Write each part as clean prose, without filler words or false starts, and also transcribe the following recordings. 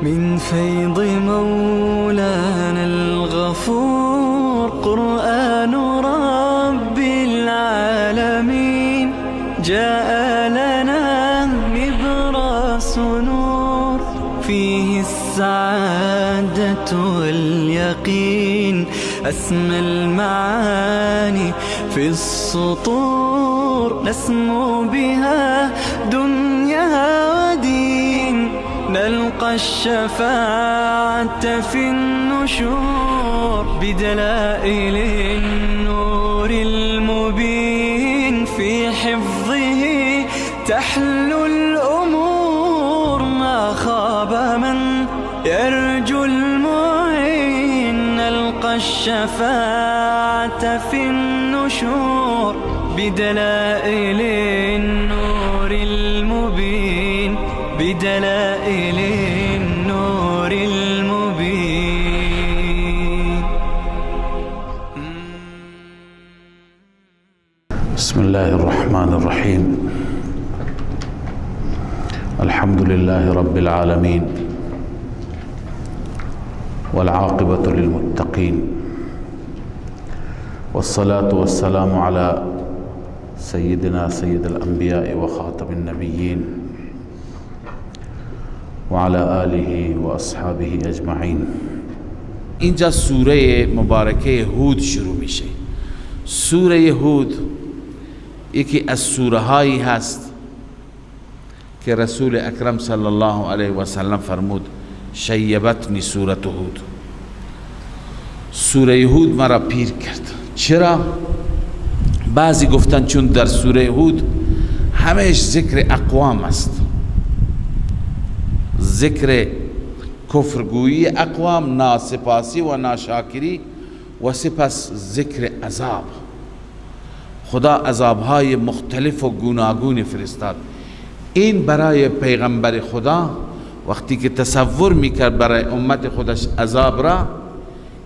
من فيض مولانا الغفور قرآن رب العالمين جاء لنا نبراس نور فيه السعادة واليقين أسمى المعاني في السطور نسمو بها دنيا ودين نلقى الشفاعة في النشور بدلائل النور المبين في حفظه تحلو الأمور ما خاب من يرجو المعين نلقى الشفاعة في النشور بدلائل النور المبين بدلائل النور المبين. بسم الله الرحمن الرحيم. الحمد لله رب العالمين والعاقبة للمتقين والصلاة والسلام على سيدنا سيد الأنبياء وخاتم النبيين وعلى آله وأصحابه أجمعين. اینجا سوره مبارکه هود شروع میشه. سوره هود یکی از سوره هایی هست که رسول اکرم صلی الله علیه و سلم فرمود شیبتنی سوره هود. سوره هود مرا پیر کرد. چرا؟ بعضی گفتن چون در سوره هود همهش ذکر اقوام است، ذکر کفرگویی اقوام، ناسپاسی و ناشاکری و سپس ذکر عذاب. خدا عذابهای مختلف و گوناگون فرستاد. این برای پیغمبر خدا وقتی که تصور میکرد برای امت خودش عذاب را،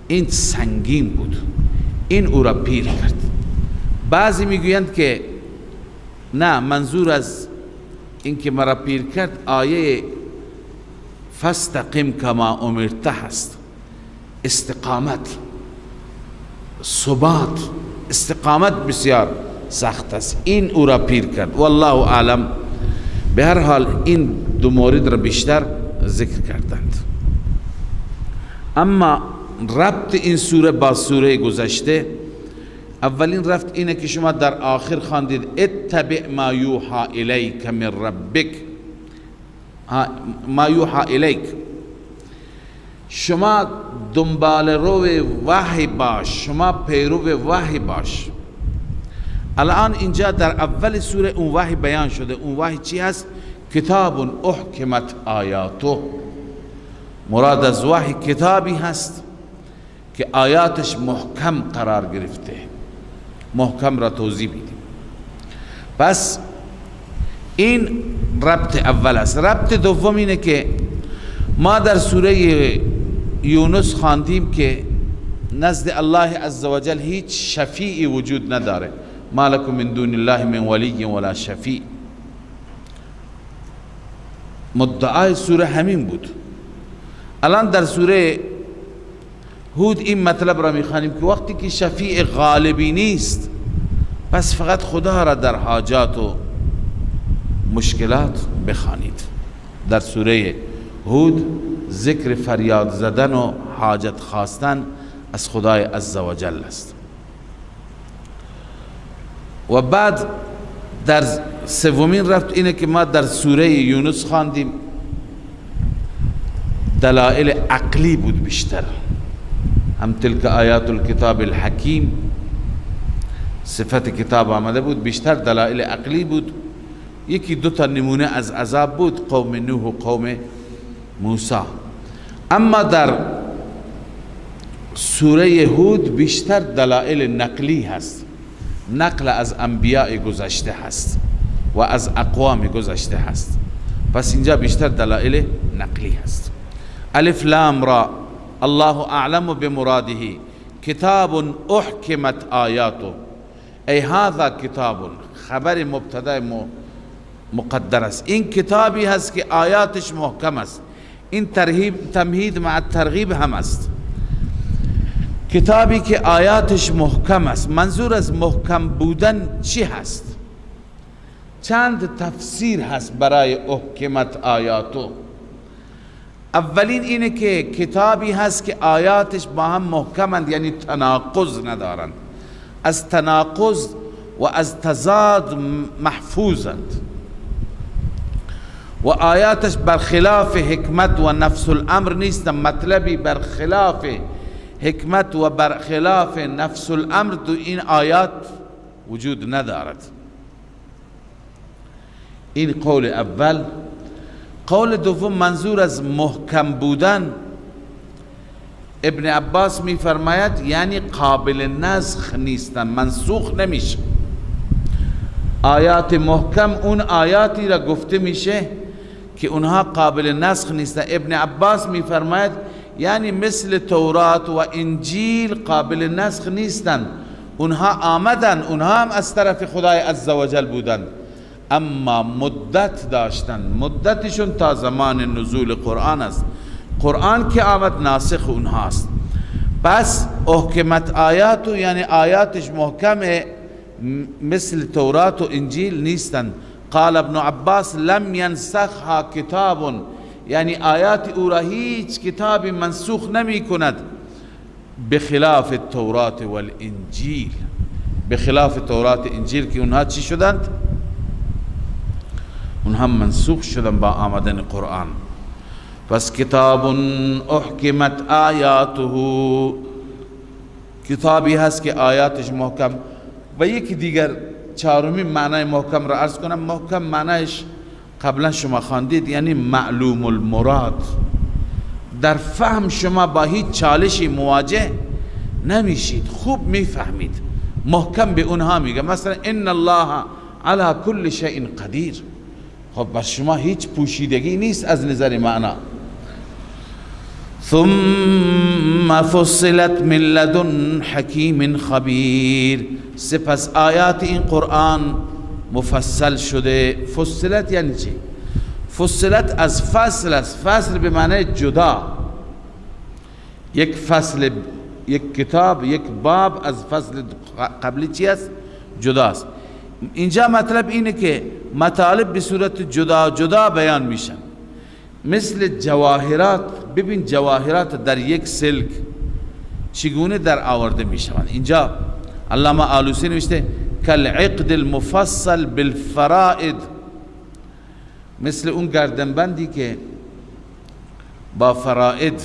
این سنگین بود، این او را پیر کرد. بعضی میگویند که نه، منظور از این که مرا پیر کرد آیه فاستقم کما امرته هست. استقامت، ثبات، استقامت بسیار سخت است. این او را پیر کرد. والله اعلم. به هر حال این دو مورد را بیشتر ذکر کردند. اما ربط این سوره با سوره گذشته، اولین ربط اینه که شما در آخر خواندید اتبع ما یوحى الیک من ربک. ما یوحى الیک، شما دنبال رو وحی باش، شما پیرو وحی باش. الان اینجا در اول سوره اون وحی بیان شده. اون وحی چی هست؟ کتاب احکمت آیاته. مراد از وحی کتابی هست که آیاتش محکم قرار گرفته. محکم را توضیح میدیم. پس این ربط اول است. ربط دوم اینه که ما در سوره یونس خواندیم که نزد الله عزوجل هیچ شفیعی وجود نداره. ما لکم من دون الله من ولی ولا شفیع. مدعای سوره همین بود. الان در سوره هود این مطلب را میخوانیم که وقتی که شفیع غالبی نیست، پس فقط خدا را در حاجات و مشکلات بخوانید. در سوره هود ذکر فریاد زدن و حاجت خواستن از خدای عزوجل است. و بعد در سومین ربط اینه که ما در سوره یونس خواندیم دلائل عقلی بود بیشتر. هم تلک آیات الکتاب الحکیم، صفت کتاب آمده بود، بیشتر دلائل عقلی بود. یکی دو تا نمونه از عذاب بود، قوم نوح و قوم موسی. اما در سوره هود بیشتر دلائل نقلی هست، نقل از انبیاء گذشته هست و از اقوام گذشته هست. پس اینجا بیشتر دلائل نقلی هست. الف لام را الله اعلم بمراده کتاب احکمت آیاته. ای هذا کتاب، خبر مبتدا مقدر است. این کتابی هست که آیاتش محکم است. این تمهید مع ترغیب هم است. کتابی که آیاتش محکم است. منظور از محکم بودن چی هست؟ چند تفسیر هست برای احکمت آیاتو. اولین اینه که کتابی هست که آیاتش با هم محکمند، یعنی تناقض ندارند، از تناقض و از تضاد محفوظند و آیاتش برخلاف حکمت و نفس الامر نیستند. مطلبی برخلاف حکمت و برخلاف نفس الامر تو این آیات وجود ندارد. این قول اول. قول دوم، منظور از محکم بودن ابن عباس می فرماید یعنی قابل نسخ نیستن، منسوخ نمیشه. آیات محکم اون آیاتی را گفته میشه که اونها قابل نسخ نیستن. ابن عباس می فرماید یعنی مثل تورات و انجیل قابل نسخ نیستن، اونها آمدن، اونها هم از طرف خدای عزوجل بودن، اما مدت داشتن، مدتشون تا زمان نزول قرآن است. قرآن که آمد ناسخ اونهاست. پس احکمت آیاتو یعنی آیاتش محکمه، مثل تورات و انجیل نیستن. قال ابن عباس لم ینسخها کتاب، یعنی آیات او را هیچ کتابی منسوخ نمی کند، بخلاف التورات والانجیل، بخلاف تورات انجیل که اونها چی شدند؟ اونها منسوخ شدن با آمدن قرآن. پس کتاب احکمت آیاته، کتابی هست که آیاتش محکم. و یکی دیگر چهارمین معنای محکم را عرض کنم. محکم معنایش قبلا شما خواندید، یعنی معلوم المراد، در فهم شما با هیچ چالشی مواجه نمیشید، خوب میفهمید. محکم به اونها میگه مثلا ان الله علی کل شیء قدیر. خب بر شما هیچ پوشیدگی نیست از نظر معنا. ثم فصلت من لدن حکیم خبیر، سپس آیات این قرآن مفصل شده. فصلت یعنی چی؟ فصلت از فصل است. فصل به معنی جدا. یک فصل، یک کتاب، یک باب از فصل قبلی چی است؟ جداست. اینجا مطلب اینه که مطالب به صورت جدا جدا بیان میشن، مثل جواهرات. ببین جواهرات در یک سلک چگونه در آورده میشوند. اینجا علامه آلوسی نوشته کالعقد المفصل بالفرائد، مثل اون گردنبندی که با فرائد،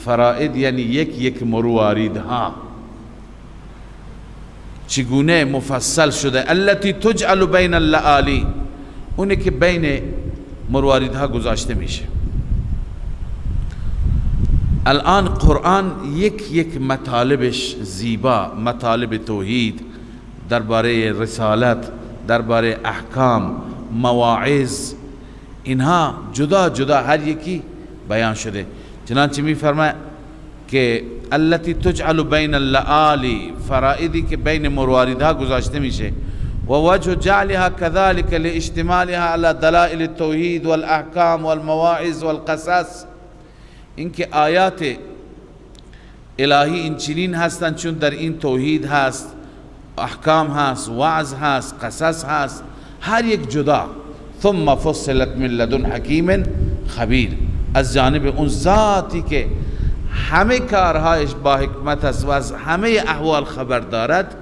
فرائد یعنی یک مرواریدها، چگونه مفصل شده. التي تجعل بین اللآلی، اونه که بین مرواریدها گذاشته میشه. الان قرآن یک مطالبش زیبا، مطالب توحید، درباره رسالت، درباره احکام، مواعظ، اینها جدا جدا هر یکی بیان شده. چنانچه میفرماید که التي تجعل بین اللآلی، فرائدی که بین مرواریدها گذاشته میشه. و وجه جعلها كذلك لاشتمالها على دلائل التوحید والاحکام والمواعظ والقصص، اینکه آیات الهی این چنین هستند چون در این توحید هست، احکام هست، وعظ هست، قصص هست، هر یک جدا. ثم فصلت من لدن حکیم خبیر، از جانب اون ذاتی که همه کارهایش با حکمت است و از همه احوال خبر دارد،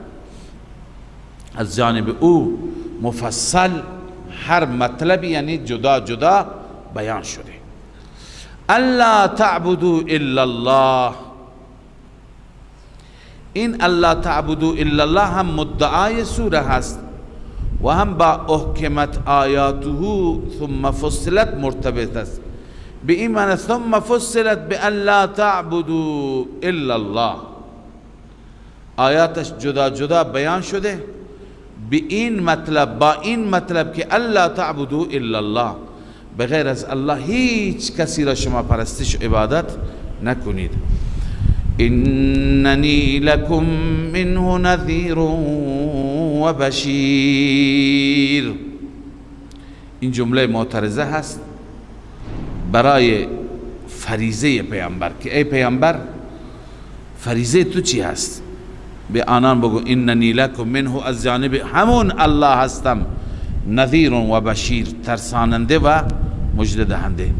از جانب او مفصل هر مطلبی یعنی جدا جدا بیان شده. الا تعبدوا الا الله، این الا تعبدوا الا الله هم مدعای سوره هست و هم با احکمت آیاته ثم فصلت مرتبط است. به این معنی ثم فصلت به الا تعبدوا الا الله، آیاتش جدا جدا بیان شده به این مطلب، با این مطلب که الا تعبدوا الا الله، بغیر از الله هیچ کسی را شما پرستش و عبادت نکنید. اننی لکم منه نذیر و بشیر، این جمله معترضه هست برای فریضه پیامبر که ای پیامبر فریضه تو چی هست؟ به آنان بگو اننی لکم منه، از جانب همون الله هستم، نذیر و بشیر، ترساننده و مژده دهنده.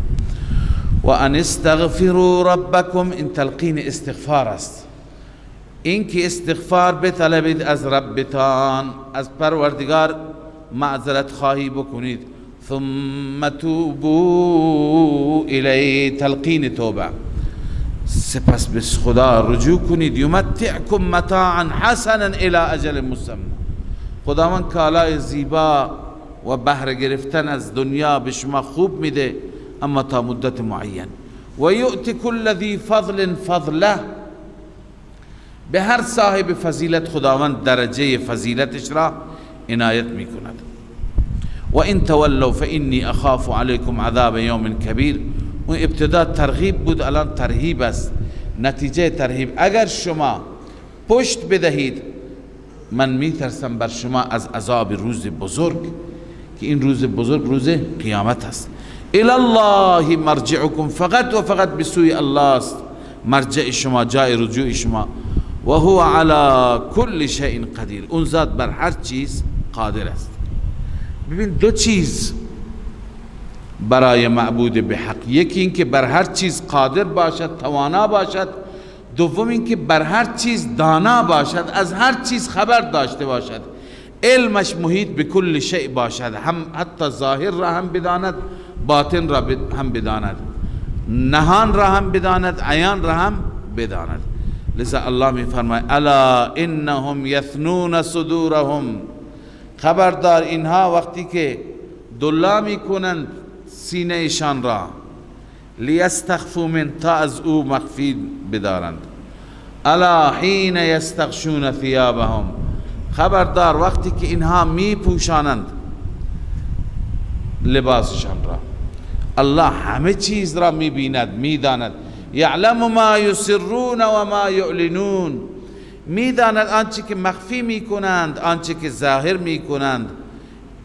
و ان استغفروا ربکم، این تلقین استغفار است، این که استغفار بطلبید از ربتان، از پروردگار معذرت خواهی بکنید. ثم توبوا الی، تلقین توبه، سپس به خدا رجوع کنید. یمتعکم متاعا حسنا الی اجل مسمى، خداوند کالای زیبا و بهره گرفتن از دنیا به شما خوب میده، اما تا مدت معین. و یؤتی کل ذی فضل فضله، به هر صاحب فضیلت خداوند درجه فضیلتش را عنایت میکند. و ان تولوا فانی اخاف علیکم عذاب یوم کبیر، اون ابتدا ترغیب بود، الان ترهیب است. نتیجه ترهیب، اگر شما پشت بدهید من میترسم بر شما از عذاب روز بزرگ، که این روز بزرگ روز قیامت است. الی الله مرجعکم، فقط و فقط به سوی الله است مرجع شما، جای رجوع شما. و هو علی کل شیء قدیر، اون ذات بر هر چیز قادر است. ببین دو چیز برای معبود به حق، یکی این که بر هر چیز قادر باشد، توانا باشد. دوم این که بر هر چیز دانا باشد، از هر چیز خبر داشته باشد، علمش محیط به کل شیء باشد، هم حتی ظاهر را هم بداند، باطن را هم بداند، نهان را هم بداند، عیان را هم بداند. لذا الله می فرماید الا انهم یثنون صدورهم، خبردار اینها وقتی که دلا می کنند سینه ایشان را، لیستخفوا من، تا از او مخفی بدارند. الا حین یستغشون ثیابهم، خبردار وقتی که اینها می پوشانند لباسشان را. الله همه چیز را می بیند، می داند. یعلم ما یسرون و ما یعلنون، می داند آنچه که مخفی می کنند، آنچه که ظاهر می کنند.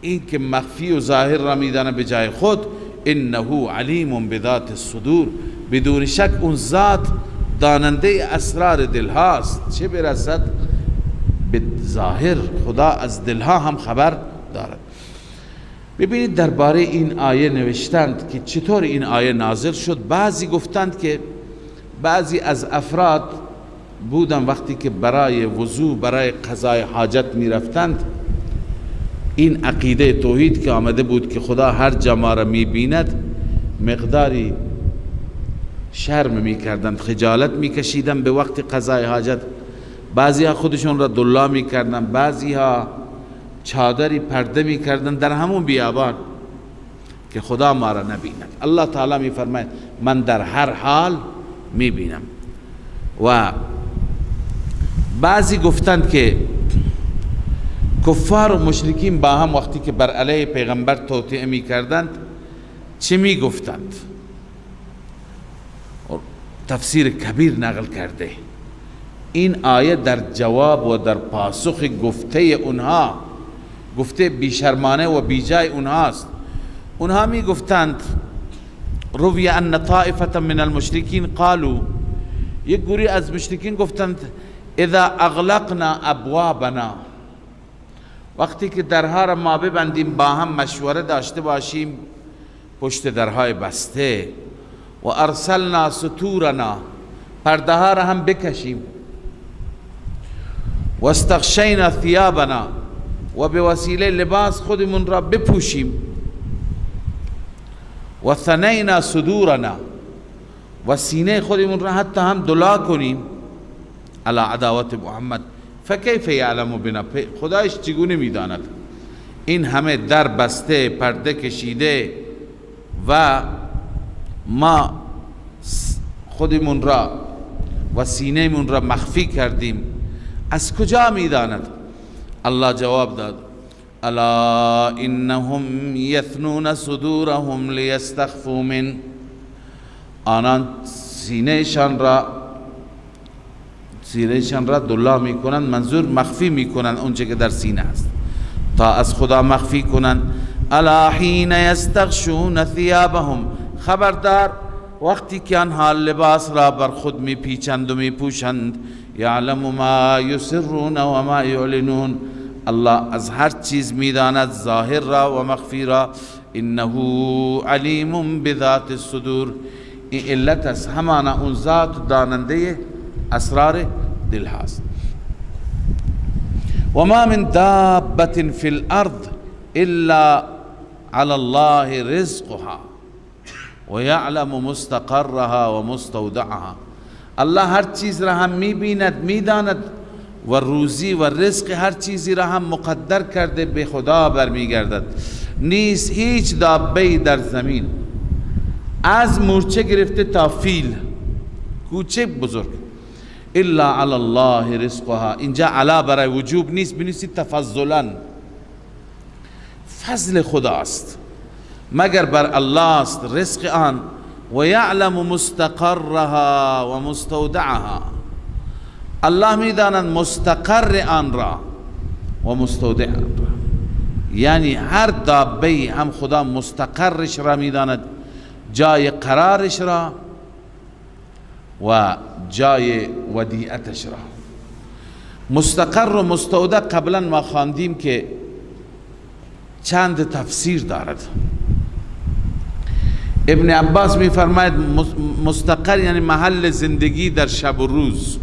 این که مخفی و ظاهر را می داند به جای خود. انه علیم بذات الصدور، بدون شک اون ذات داننده اسرار دل هاست، چه برسد به ظاهر، خدا از دلها هم خبر دارد. ببینید درباره این آیه نوشتند که چطور این آیه نازل شد. بعضی گفتند که بعضی از افراد بودن وقتی که برای وضو، برای قضای حاجت می رفتند، این عقیده توحید که آمده بود که خدا هر جا ما را می بیند، مقداری شرم می کردند، خجالت می کشیدند به وقت قضای حاجت. بعضی ها خودشون را دلا می کردند، بعضی ها چادری پرده می کردند در همون بیابان که خدا ما را نبیند. الله تعالی می فرماید من در هر حال می بینم. و بعضی گفتند که کفار و مشرکین با هم وقتی که بر علیه پیغمبر توطئه می کردند چه می گفتند؟ تفسیر کبیر نقل کرده. این آیه در جواب و در پاسخ گفته اونها، گفته بیشرمانه و بیجای اونهاست. اونها می گفتند روی ان طائفه من المشرکین قالوا، یک گروه از مشرکین گفتند اذا اغلقنا ابوابنا، وقتی که درها را ما ببندیم با هم مشوره داشته باشیم پشت درهای بسته، و ارسلنا ستورنا، پرده ها را هم بکشیم، و استغشینا ثیابنا، و به وسیله لباس خودمون را بپوشیم، و ثنینا صدورنا، و سینه خودمون را حتی هم دلا کنیم علی عداوت محمد، فکیف یعلم بنا، خدایش چگونه میداند؟ این همه در بسته، پرده کشیده و ما خودمون را و سینه من را مخفی کردیم، از کجا میداند؟ الله جواب داد الا انهم یثنون صدورهم لیستخفوا من، آنان سینهشان را دلا میکنند، منظور مخفی میکنند اونچه که در سینه است تا از خدا مخفی کنند. الا حین یستغشون ثیابهم، خبردار وقتی که آنها لباس را بر خود می پیچند و می پوشند، یعلم ما یسرون و ما یعلنون، الله از هر چیز میداند، ظاهر را و مخفی را. انه علیم بذات الصدور، این علت است، همانا اون ذات داننده اسرار دل هست. و ما من دابة فی الارض الا علی الله رزقها و یعلم مستقرها و مستودعها، الله هر چیز را هم میبیند، میداند و روزی و رزق هر چیزی را هم مقدر کرده، به خدا برمیگردد. نیست هیچ دابه‌ای در زمین، از مورچه گرفته تا فیل، کوچک بزرگ، الا علی الله رزقها، اینجا علا برای وجوب نیست، بنویسید تفضلا، فضل خداست، مگر بر الله است رزق آن. و یعلم مستقرها و مستودعها، الله میداند مستقر آن را و مستودع آن را، یعنی هر دابه‌ای هم خدا مستقرش را میداند، جای قرارش را و جای ودیعتش را. مستقر و مستودع قبلا ما خواندیم که چند تفسیر دارد. ابن عباس می فرماید مستقر یعنی محل زندگی در شب و روز،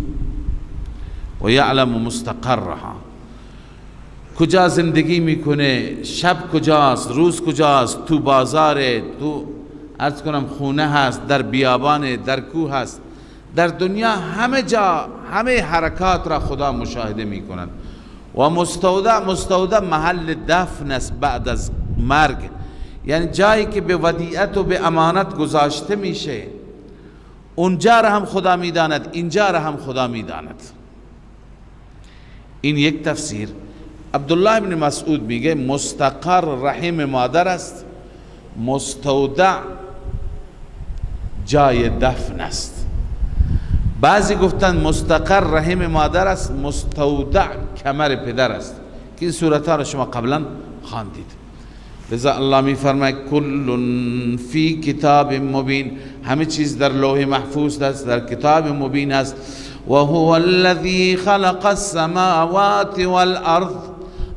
و یعلم مستقرها، کجا زندگی میکنه، شب کجاست، روز کجاست، تو بازاره، تو عرض کنم خونه هست، در بیابان، در کوه هست، در دنیا همه جا همه حرکات را خدا مشاهده میکنند. و مستودع محل دفن است بعد از مرگ، یعنی جایی که به ودیعت و به امانت گذاشته میشه، اونجا را هم خدا میداند، اینجا را هم خدا میداند. این یک تفسیر. عبدالله ابن مسعود میگه مستقر رحم مادر است، مستودع جای دفن است. بعضی گفتن مستقر رحم مادر است، مستودع کمر پدر است، که این صورتها را شما قبلا خواندید. لذا الله می فرماید کل فی کتاب مبین، همه چیز در لوح محفوظ است، در کتاب مبین است. و هو الذی خلق السماوات والارض،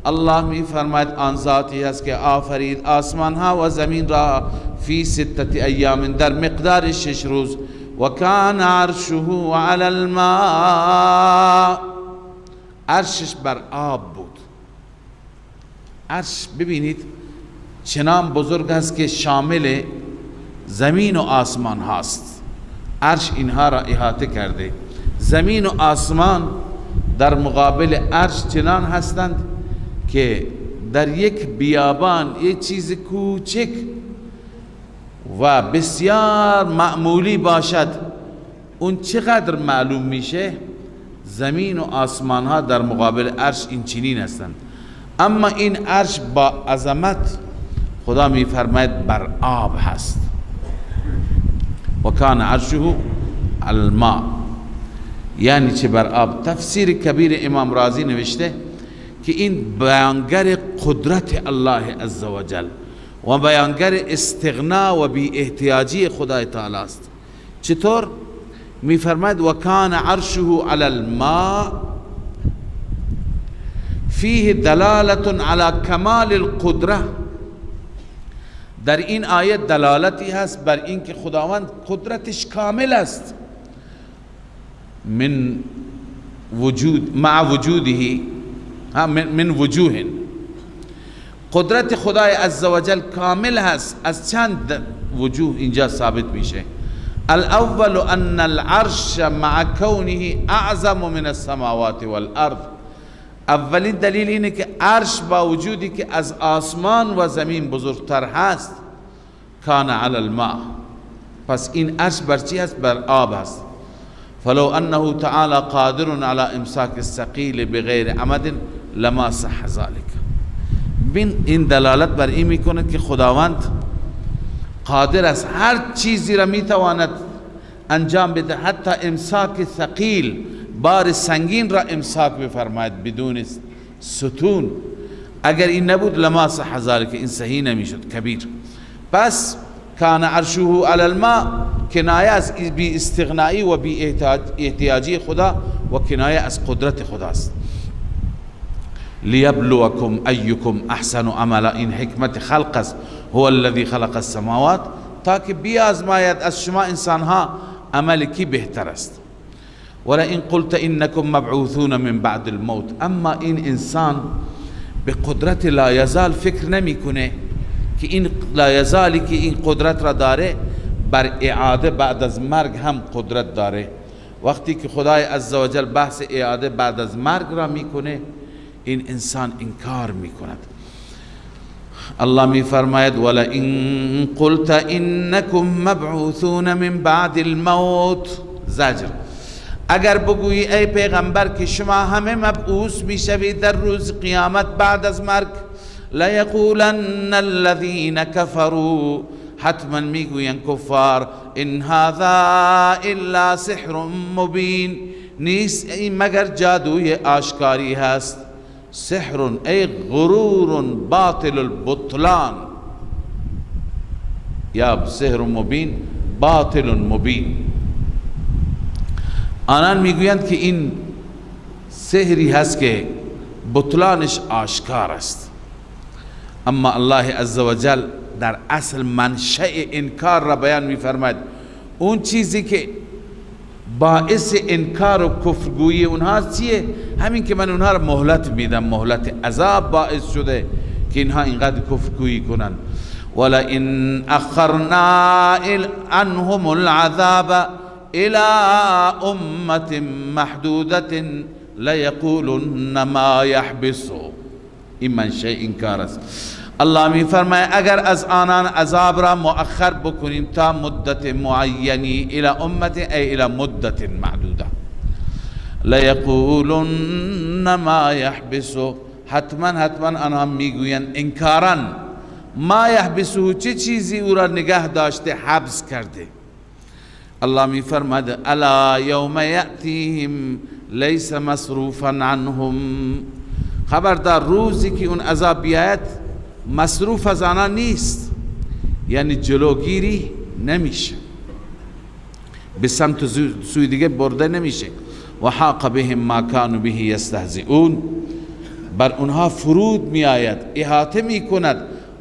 الله می فرماید آن ذاتی است که آفرید آسمان ها و زمین را، فی 6 ایام، در مقدار 6 روز. و کان عرشه علی الماء، عرشش بر آب بود. عرش ببینید چنان بزرگ است که شامل زمین و آسمان هاست. عرش اینها را احاطه کرده. زمین و آسمان در مقابل عرش چنان هستند که در یک بیابان یک چیز کوچک و بسیار معمولی باشد، اون چقدر معلوم میشه؟ زمین و آسمان ها در مقابل عرش این چنین هستند. اما این عرش با عظمت خدا می فرماید بر آب هست. و کان عرشه الماء، یعنی چه بر آب. تفسیر کبیر امام رازی نوشته که این بیانگر قدرت الله عزوجل و بیانگر استغنا و بی احتیاجی خدای تعالی است. چطور؟ می فرماید و کان عرشه علی الماء فیه دلالت علی کمال القدره، در این آیت دلالتی هست بر این که خداوند قدرتش کامل است، من وجود مع وجوده، من وجوه، قدرت خدای عزوجل کامل هست، از چند وجوه اینجا ثابت میشه. الاول ان العرش مع کونه اعظم من السماوات والارض، اولین دلیل اینه که عرش با وجودی که از آسمان و زمین بزرگتر هست، کان علی الماء، پس این عرش بر چی هست؟ بر آب هست. فلو انه تعالی قادر علی امساک الثقیل بغیر عمد لما صح ذلك. این دلالت بر این میکنه که خداوند قادر است هر چیزی را میتواند انجام بده، حتی امساک ثقیل، بار سنگین را امساک بفرماید بدون ستون. اگر این نبود لما صح ذلك، این صحیح نمیشد. کبیر. پس کان عرشه علی الماء کنایه از بی استغنایی و بی احتیاجی خدا و کنایه از قدرت خداست. لیبلوکم ایکم احسن عملا، این حکمت خلق است. هو الذی خلق السماوات، تاکه بیازماید از شما انسانها عمل کی بهتر است. ولئن قلت انکم مبعوثون من بعد الموت، اما این انسان به قدرت لا یزال فکر نمیکنه که این لا یزالی که این قدرت را داره بر اعاده بعد از مرگ هم قدرت داره. وقتی که خدای عزوجل بحث اعاده بعد از مرگ را میکنه این انسان انکار میکند. الله می فرماید ولئن قلت انکم مبعوثون من بعد الموت، زجر، اگر بگویی ای پیغمبر که شما همه مبعوث میشوید در روز قیامت بعد از مرگ، لیقولن الذین کفروا، حتما میگوین کفار، ان هذا الا سحر مبین، نیست این مگر جادوی آشکاری هست. سحر ای غرور باطل البطلان، یا سحر مبین باطل مبین. آنان میگویند که این سحری هست که بطلانش آشکار است. اما الله عزوجل در اصل منشأ انکار را بیان میفرماید. اون چیزی که باعث انکار و کفرگویی اونها چیه؟ همین که من اونها را مهلت میدم، مهلت عذاب باعث شده که اینها اینقدر کفرگویی کنن. ولئن اخرنا عنهم العذاب الى امة محدودة لیقولن ما یحبسو، این منشأ انکار است. الله می فرماید اگر از آنان عذاب را مؤخر بکنیم تا مدت معینی، الى امت ای الى مدت معدوده، لیقولن ما یحبسو، حتما آنها میگویند انکارا، ما یحبسو، چه چیزی او را نگه داشته حبس کرده. الله می فرماید الا یوم یأتیهم لیس مصروفا عنهم، خبردار روزی که اون عذاب بیاید مصروف از آنها نیست، یعنی جلوگیری نمیشه، به سمت سوی دیگه برده نمیشه. و حاق بهم ما کانوا به یستهزئون، بر اونها فرود می آید، احاطه می کند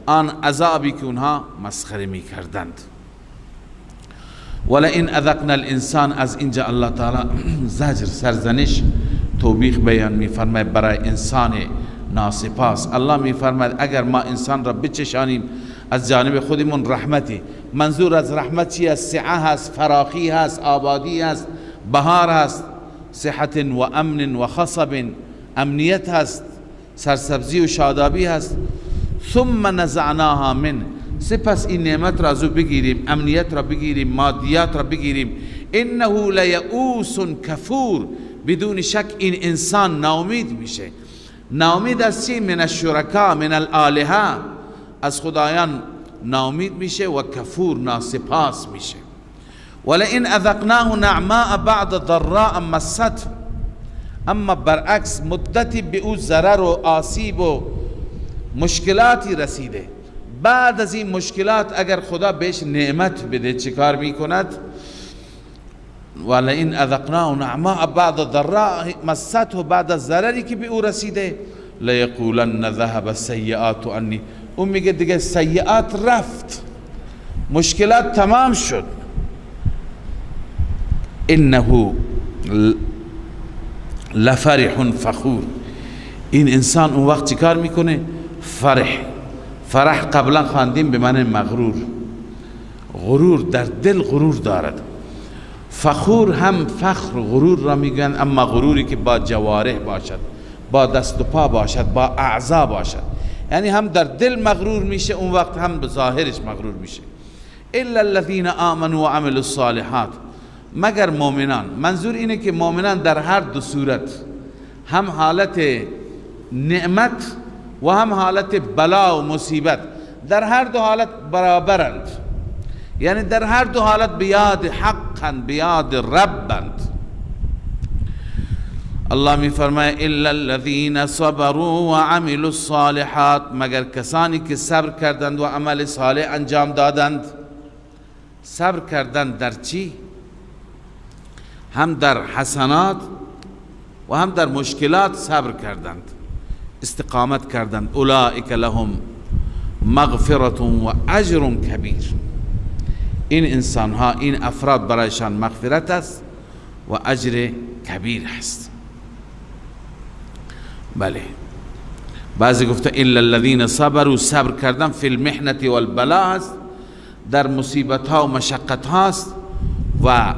آن عذابی که اونها مسخره می کردند. ولئن اذقنا الانسان، از اینجا الله تعالی زجر، سرزنش، توبیخ بیان می فرماید برای انسان ناسپاس. الله می فرماید اگر ما انسان را بچشانیم از جانب خودمون رحمتی، منظور از رحمت چی است؟ سعه هست، فراخی هست، آبادی هست، بهار هست، صحت و امن و خصب، امنیت هست، سرسبزی و شادابی هست. ثم نزعناها من، سپس این نعمت را از او بگیریم، امنیت را بگیریم، مادیات را بگیریم. انه لیئوس کفور، بدون شک این انسان ناامید میشه. ناامید از چی؟ من الشرکا، من الالهه، از خدایان ناامید میشه و کفور، ناسپاس میشه. ولئن اذقناه نعماء بعد ضراء مست، اما برعکس مدتی به او ضرر و آسیب و مشکلاتی رسیده، بعد از این مشکلات اگر خدا بهش نعمت بده چه کار میکند؟ ولئن اذقناه نعماء بعد ضراء مسته، بعد از ضرری که به او رسیده، لیقولن ذهب السیئات عنی، اون میگه دیگه سیئات رفت، مشکلات تمام شد. انه لفرح فخور، این انسان اون وقت چیکار میکنه؟ فرح قبلا خواندیم به معنی مغرور، غرور، در دل غرور دارد. فخور هم فخر غرور را میگن، اما غروری که با جوارح باشد، با دست و پا باشد، با اعضا باشد، یعنی هم در دل مغرور میشه اون وقت، هم به ظاهرش مغرور میشه. الا الذين آمنوا وعملوا الصالحات، مگر مؤمنان. منظور اینه که مؤمنان در هر دو صورت، هم حالت نعمت و هم حالت بلا و مصیبت، در هر دو حالت برابرند، یعنی در هر دو حالت بیاد حقا، بیاد ربند. الله می فرماید الا الذين صبروا وعملوا الصالحات، مگر کسانی که صبر کردند و عمل صالح انجام دادند. صبر کردند در چی؟ هم در حسنات و هم در مشکلات صبر کردند، استقامت کردند. اولئک لهم مغفرة و اجر کبیر. این انسان ها، این افراد برایشان مغفرت است و اجر کبیر است. بله، بعضی گفته الا الذین صبروا، صبر کردن فی المحنة والبلاء است، در مصیبت ها و مشقت هاست، و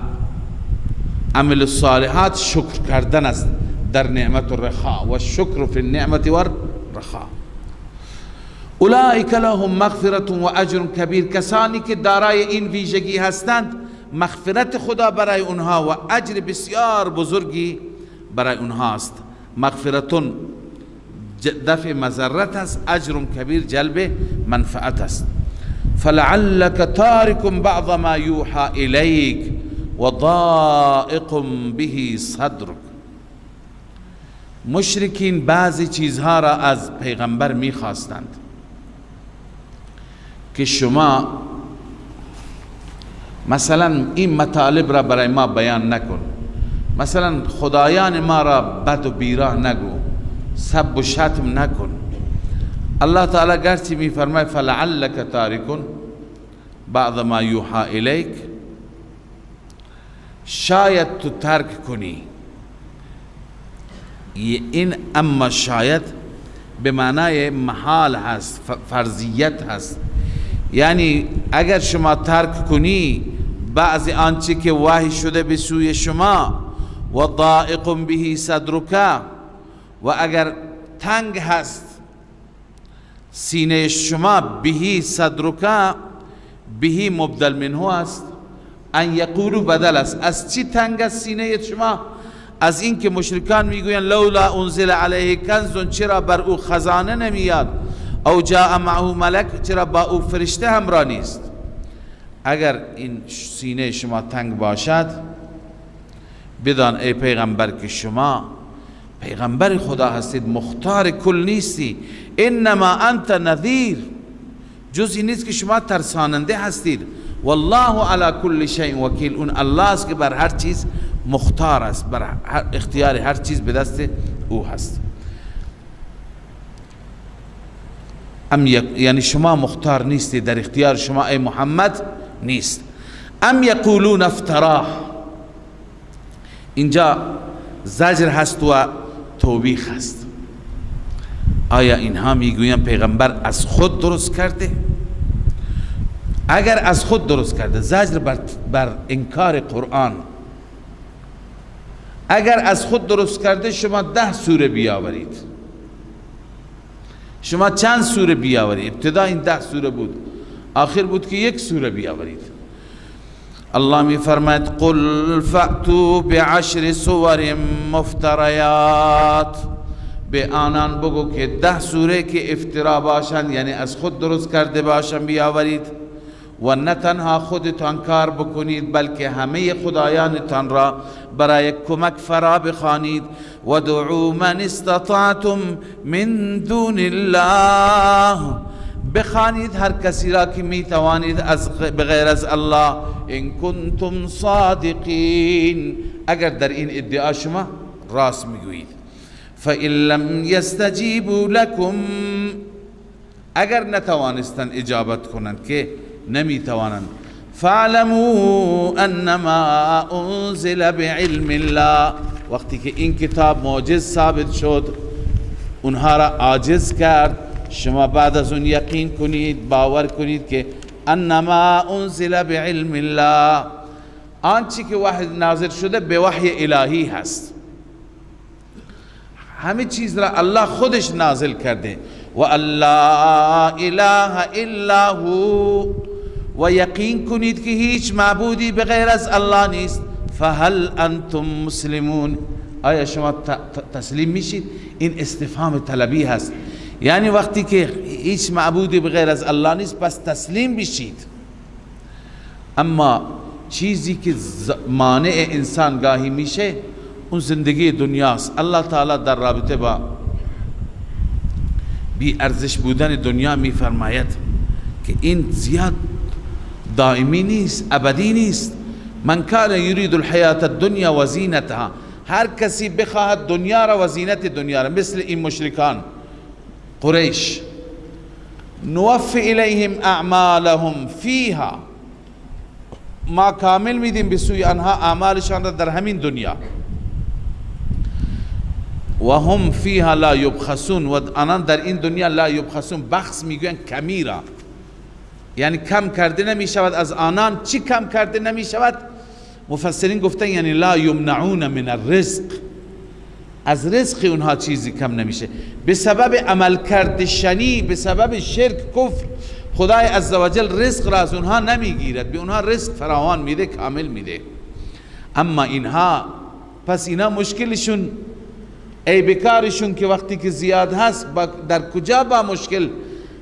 عمل الصالحات شکر کردن است در نعمت الرخاء و شکر فی النعمت والرخاء. اولئک لهم مغفرة و اجر کبیر. کسانی که دارای این ویژگی هستند، مغفرت خدا برای اونها و اجر بسیار بزرگی برای اونها است. مغفرتون دفع مضرت است، اجر کبیر جلب منفعت است. فلعلک تارک بعض ما یوحى الیک و ضائق به صدرک. مشرکین بعضی چیزها را از پیغمبر میخواستند که شما مثلا این مطالب را برای ما بیان نکن، مثلا خدایان ما را بد و بیراه نگو، سب و شتم نکن. الله تعالی گرچه می فرماید فلعلک تارکن بعض ما یوحى الیک، شاید تو ترک کنی. این اما شاید به معنای محال هست، فرضیت هست. یعنی اگر شما ترک کنی بعضی آنچه که وحی شده به سوی شما، و ضائق به صدرک، و اگر تنگ هست سینه شما، به صدرک، به مبدل منه است، ان یقولو بدل است. از چی تنگ است سینه شما؟ از این که مشرکان میگویند لولا انزل علیه کنز، چرا بر او خزانه نمیاد، او جاء معه ملک، چرا با او فرشته همراه نیست. اگر این سینه شما تنگ باشد، بدان ای پیغمبر که شما پیغمبر خدا هستید، مختار کل نیستی. انما انت نذیر، جزی نیست که شما ترساننده هستید. والله علی کل شیء وکیل، اون الله است که بر هر چیز مختار است، بر اختیار هر چیز به دست او هست. یعنی شما مختار نیستی، در اختیار شما ای محمد نیست. ام یقولون افتراه، اینجا زجر هست و توبیخ هست. آیا اینها میگویند پیغمبر از خود درست کرده؟ اگر از خود درست کرده، زجر بر انکار قرآن. اگر از خود درست کرده، شما 10 سوره بیاورید. شما چند سوره بیاورید؟ ابتدا این 10 سوره بود، آخر بود که 1 سوره بیاورید. الله می فرماید قل فأتوا بعشر سور مفتریات، به آنان بگو که 10 سوره که افترا باشند، یعنی از خود درست کرده باشند، بیاورید. و نه تنها خودتان کار بکنید، بلکه همه خدایانتان را برای کمک فرا بخوانید. و دعوا من استطعتم من دون الله، بخوانید هر کسی را که می توانید بغیر از الله. ان کنتم صادقین، اگر در این ادعا شما راست میگویید. فإن لم يستجيبوا لكم، اگر نتوانستن اجابت کنند، که نمیتوانند، فاعلموا انما انزل بعلم الله، وقتی که این کتاب معجز ثابت شد، اونها را عاجز کرد، شما بعد از اون یقین کنید، باور کنید که انما انزل بعلم الله، آنچه که وحی نازل شده به وحی الهی هست. همه چیز را الله خودش نازل کرده. و الله اله الا هو، و یقین کنید که هیچ معبودی بغیر از الله نیست. فهل انتم مسلمون، آیا شما تسلیم میشید؟ این استفهام طلبی هست، یعنی وقتی که هیچ معبودی بغیر از الله نیست، پس تسلیم بشید. اما چیزی که مانع انسان گاهی میشه، اون زندگی دنیاست. الله تعالی در رابطه با بی ارزش بودن دنیا میفرماید که این زیاد دائمی نیست، ابدی نیست. من کان یرید الحیات الدنیا و زینتها، هر کسی بخواهد دنیا را و زینت دنیا را، مثل این مشرکان قریش، نوفی الیهم اعمالهم فیها، ما کامل میدیم به سوی آنها اعمالشان را در همین دنیا، و هم فیها لا یبخسون، و آنان در این دنیا لا یبخسون، بخس میگوین کمی را، یعنی کم کرده نمی شود از آنان. چی کم کرده نمی شود؟ مفسرین گفتن یعنی لا یمنعون من الرزق، از رزق اونها چیزی کم نمیشه. به سبب عمل کرده شنی، به سبب شرک کفر، خدای عزوجل رزق را از اونها نمیگیرد، به اونها رزق فراوان میده، کامل میده. اما اینها، پس اینا مشکلشون، ای بکارشون که وقتی که زیاد هست در کجا با مشکل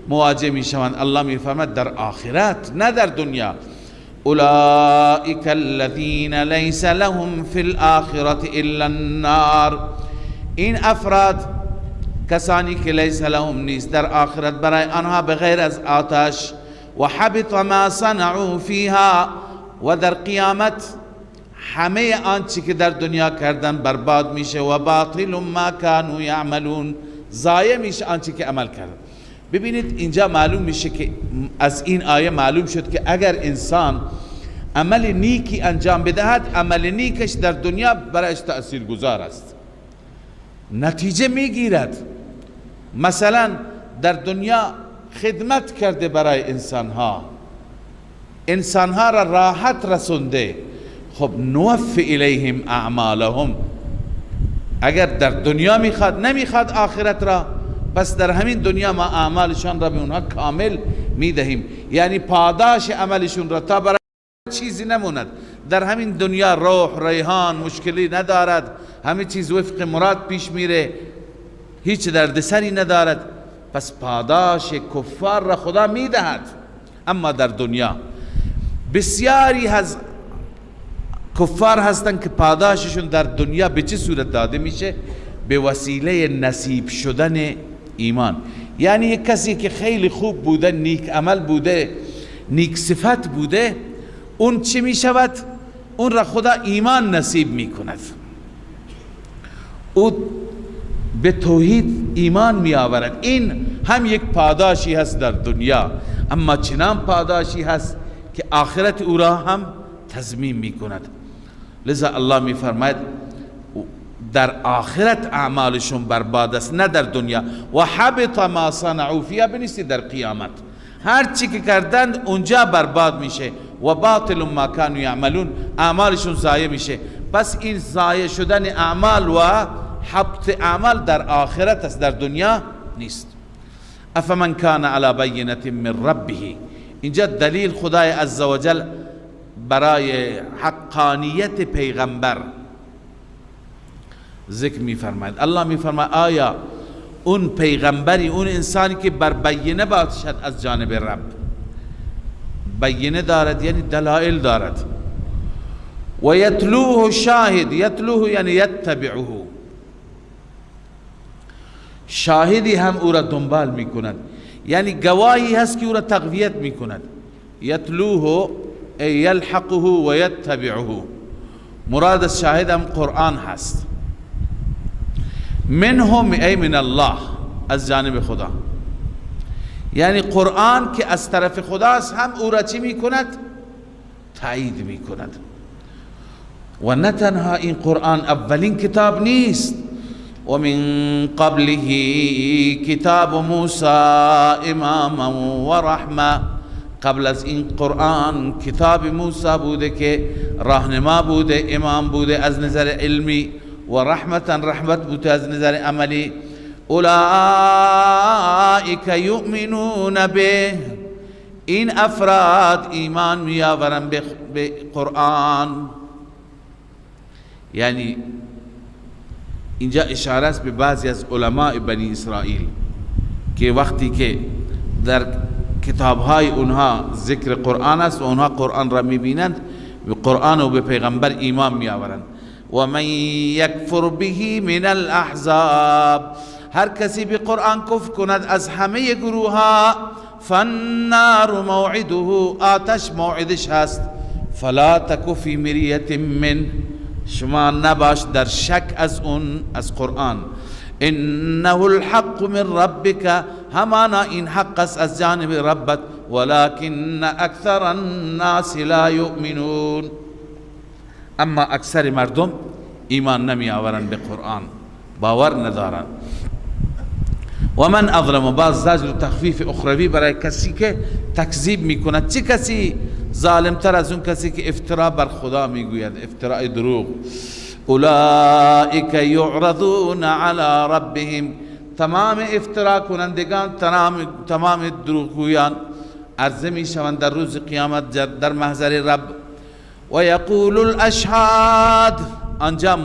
مواجه میشوند؟ الله میفرماید در آخرت، نه در دنیا. اولئک الذین لیس لهم فی الاخرة الا النار، این افراد کسانی که لیس لهم نیست در آخرت برای آنها بغیر از آتش، و حبط ما صنعوا فیها، و در قیامت همه آنچه که در دنیا کردن برباد میشه، و باطل ما كانوا یعملون، ضایع میشه آنچه که عمل کردن. ببینید اینجا معلوم میشه که از این آیه معلوم شد که اگر انسان عمل نیکی انجام بدهد، عمل نیکش در دنیا برایش تأثیر گذار است، نتیجه میگیرد. مثلا در دنیا خدمت کرده برای انسانها را راحت رسونده، خب نوفی الیهم اعمالهم، اگر در دنیا نمیخواد آخرت را، پس در همین دنیا ما اعمالشان را به اونها کامل میدهیم، یعنی پاداش عملشون را تا برای چیزی نموند. در همین دنیا روح ریحان مشکلی ندارد، همه چیز وفق مراد پیش میره، هیچ دردسری ندارد، پس پاداش کفار را خدا میدهد. اما در دنیا بسیاری از کفار هستند که پاداششون در دنیا به چه صورت داده میشه؟ به وسیله نصیب شدن ایمان. یعنی یک کسی که خیلی خوب بوده، نیک عمل بوده، نیک صفت بوده، اون چی می شود؟ اون را خدا ایمان نصیب می کند، او به توحید ایمان می آورد. این هم یک پاداشی هست در دنیا، اما چنان پاداشی هست که آخرت او را هم تضمین می کند. لذا الله می فرماید در آخرت اعمالشون برباد است، نه در دنیا. و حبط ما صنعوا فیها، بنیستی در قیامت هر چی که کردند اونجا برباد میشه. و باطل ما كانوا یعملون، اعمالشون ضایع میشه. پس این ضایع شدن اعمال و حبط اعمال در آخرت است، در دنیا نیست. افمن کان علی بینة من ربه، اینجا دلیل خدای عزوجل برای حقانیت پیغمبر ذکر میفرماید. الله میفرماید آیا اون پیغمبری، اون انسانی که بر بینه باشد از جانب رب، بینه دارد یعنی دلائل دارد، و یتلوه شاهد، یتلوه یعنی یتبعه، شاهدی هم او را دنبال میکند، یعنی گواهی هست که او را تقویت میکند. یتلوه ای یلحقه و یتبعه، مراد از شاهد هم قرآن هست. منهم ای من الله، از جانب خدا، یعنی قرآن که از طرف خداست هم او را چی میکند؟ تایید میکند. و نه تنها این قرآن اولین کتاب نیست، و من قبله کتاب موسی اماما و رحمه، قبل از این قرآن کتاب موسی بوده که راهنما بوده، امام بوده از نظر علمی، و رحمتا رحمت بوده از نظر عملی. اولئک یؤمنون به، این افراد ایمان میآورن به قرآن. یعنی اینجا اشاره است به بعضی از علماء بنی اسرائیل که وقتی که در کتابهای اونها ذکر قرآن است و اونها قرآن را میبینند، به قرآن و به پیغمبر ایمان میآورند. و من یکفر به من الاحزاب، هر کسی به قرآن کفر کند از همه گروه ها، فالنار موعده، آتش موعدش هست. فلا تک فی مریة من، شما نباش در شک از اون، از قرآن. انه الحق من ربک، همانا این حق است از جانب ربت. ولكن اکثر الناس لا یؤمنون، اما اکثر مردم ایمان نمی آورند به قرآن، باور ندارند. و من اظلم، باز زجر و تخفیف اخروی برای کسی که تکذیب میکند. چه کسی ظالم تر از اون کسی که افترا بر خدا میگوید، افتراء دروغ. اولئک یعرضون علی ربهم، تمام افترا کنندگان، تمام دروغگویان عرضه میشوند در روز قیامت در محضر رب. و یقول الاشهاد، آنجا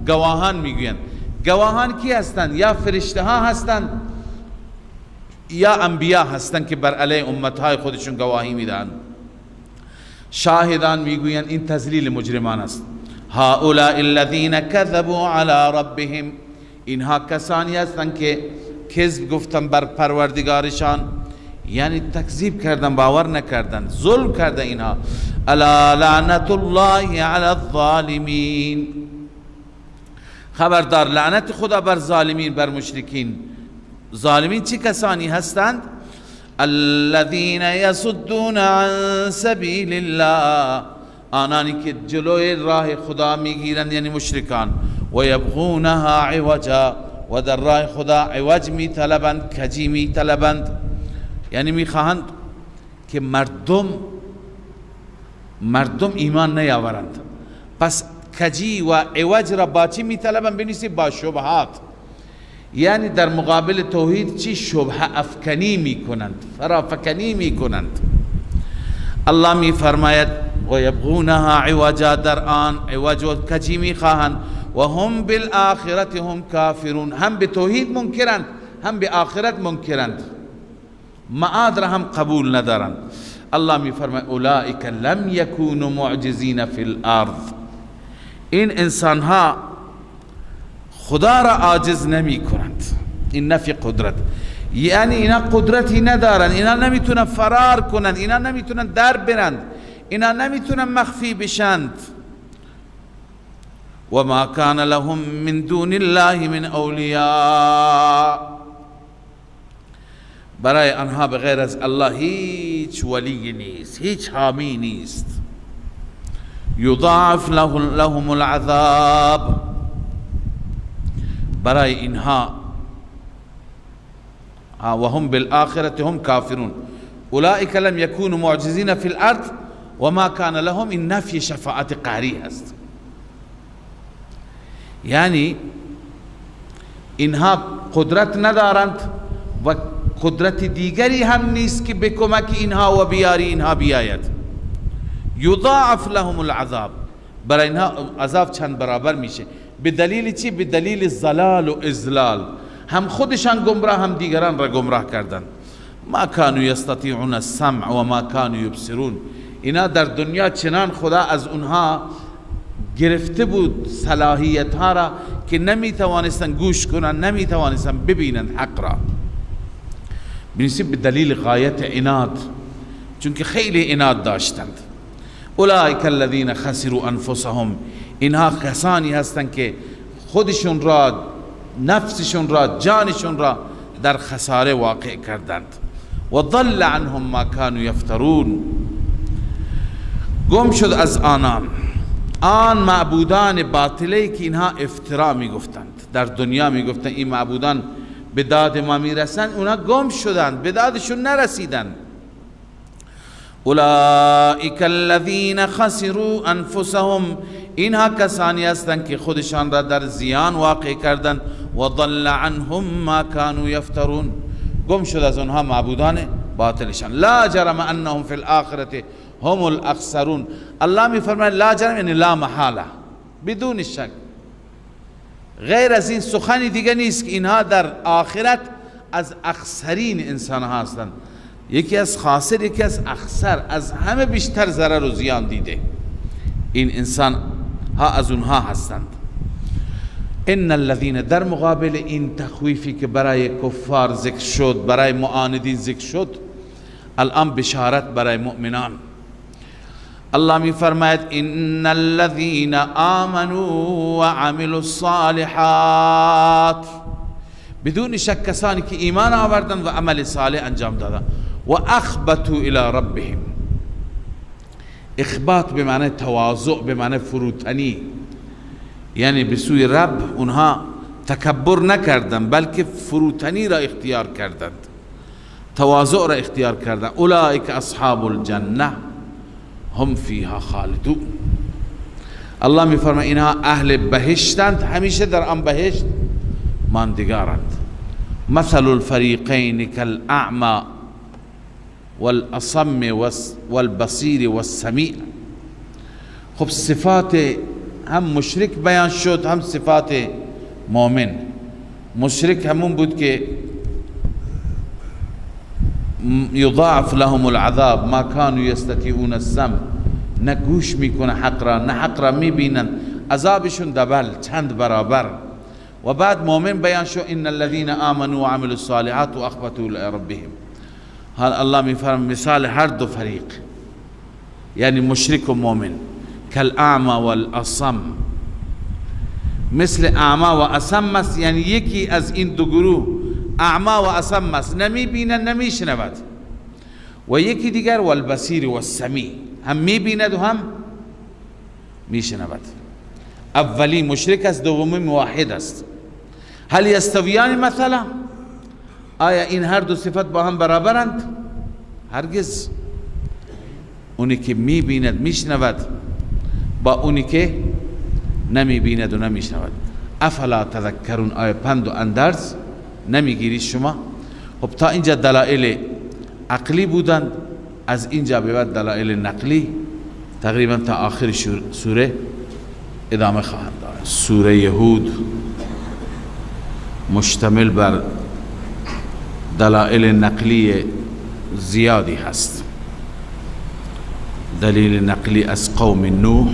گواهان میگویند. گواهان کی هستند؟ یا فرشته ها هستند یا انبیا هستند که بر علیه امتهای خودشون گواهی میدن. شاهدان میگویند این تذلیل مجرمان است. هؤلاء الذین کذبوا علی ربهم، اینها کسانی هستند که کذب گفتن بر پروردگارشان، یعنی تکذیب کردن، باور نکردن، ظلم کردن اینها. الا لعنت الله علی الظالمین، خبردار لعنت خدا بر ظالمین، بر مشرکین. ظالمین چه کسانی هستند؟ الذين يصدون عن سبيل الله، آنانی که جلوی راه خدا میگیرند، یعنی مشرکان. و یبغونها عوجا، و در راه خدا عوج میطلبند، کجی میطلبند، یعنی میخواهند که مردم ایمان نیاورند. پس کجی و عوج را با چی میطلبند؟ بنویسید با شبهات، یعنی در مقابل توحید چی؟ شبه افکنی میکنند، فرافکنی میکنند. الله میفرماید و یبغونها عوجا، در آن عوج و کجی میخواهند. و هم بالآخرت هم کافرون، هم به توحید منکرند، هم به آخرت منکرند، معاد را هم قبول ندارند. الله میفرماید اولئک لم یکونوا معجزین فی الارض، این انسان ها خدا را عاجز نمی کنند. این نفی قدرت، یعنی اینا قدرتی ندارند، اینا نمیتونن فرار کنند، اینا نمیتونن در برند، اینا نمیتونن مخفی بشند. و ما کان لهم من دون الله من اولیاء، برای آنها بغیر از الله هیچ ولی نیست، هیچ حامی نیست. یضاعف لهم العذاب، برای اینها و هم بالآخرت هم کافرون. اولئک لم یکونوا معجزین فی الارض و ما کان لهم، این نفی شفاعت قهری است، یعنی اینها قدرت ندارند و قدرت دیگری هم نیست که به کمک اینها و بیاری اینها بیاید. یضاعف لهم العذاب، برای اینها عذاب چند برابر میشه. به دلیل چی؟ به دلیل ضلال و اضلال، هم خودشان گمراه هم دیگران را گمراه کردند. ما کانوا یستطیعون السمع و ما کانوا یبصرون، اینا در دنیا چنان خدا از اونها گرفته بود صلاحیت ها را که نمی توانستن گوش کنند، نمی توانستن ببینند حق را. بنابراین به دلیل غایت عناد، چون که خیلی عناد داشتند. اولئک الذین خسروا انفسهم، اینها کسانی هستند که خودشون را، نفسشون را، جانشون را در خساره واقع کردند. و ضل عنهم ما كانوا یفترون، گم شد از آن معبودان باطلی که اینها افترا می گفتند، در دنیا می گفتند این معبودان به داد ما می رسند، اونا گم شدند، به دادشون نرسیدند. اولئک الذین خسروا انفسهم، اینها کسانی هستند که خودشان را در زیان واقع کردند. و ضل عنهم ما كانوا یفترون، گم شد از اونها معبودان باطلشان. لا جرم انهم فی الاخرة هم الاخسرون، الله می فرماید لا جرم یعنی لا محاله، بدون شک، غیر از این سخنی دیگه نیست که اینها در آخرت از اخسرین انسان ها هستند. یکی از خاسر، یکی از اخسر، از همه بیشتر ضرر و زیان دیده این انسان ها از اونها هستند. ان الذين، در مقابل این تخویفی که برای کفار ذکر شد، برای معاندین ذکر شد، الان بشارت برای مؤمنان. الله می فرماید ان الذين آمنوا وعملوا الصالحات، بدون شک کسانی که ایمان آوردن و عمل صالح انجام دادن. و اخبتوا الى ربهم، اخبات به معنی تواضع، به معنی فروتنی، یعنی به سوی رب اونها تکبر نکردند بلکه فروتنی را اختیار کردند، تواضع را اختیار کردند. اولئک اصحاب الجنه هم فیها خالدون. الله می فرماید اینها اهل بهشتند، همیشه در آن بهشت ماندگارند. مثل الفریقین کالاعمی والاصم والبصیر والسمیع. خب صفات هم مشرک بیان شد، هم صفات مؤمن. مشرک همون بود که یضاعف لهم العذاب ما كانوا یستطیعون السمع، نه گوش میکنه حق را، نه حق را میبینن، عذابشون دبل، چند برابر. و بعد مؤمن بیان شد ان الذين آمنوا وعملوا الصالحات واخبتوا الى ربهم. حال الله میفرماید مثال هر دو فریق، یعنی مشرک و مؤمن، کالاعمی والاصم، مثل اعمی و اصم است. یعنی یکی از این دو گروه اعمی و اصم است، نمیبیند نمیشنود، و یکی دیگر والبصیر والسمیع، هم میبیند و هم میشنود. اولی مشرک است، دومی موحد است. هل یستویان مثلا؟ آیا این هر دو صفت با هم برابرند؟ هرگز. اونی که میبیند میشنود با اونی که نمیبیند و نمیشنود. افلا تذکرون، آیا پند و اندرز نمیگیرید شما؟ خب تا اینجا دلائل عقلی بودند، از اینجا به بعد دلائل نقلی تقریبا تا آخر سوره ادامه خواهند داشت. سوره یهود مشتمل بر دلائل نقلی زیادی هست. دلیل نقلی از قوم نوح،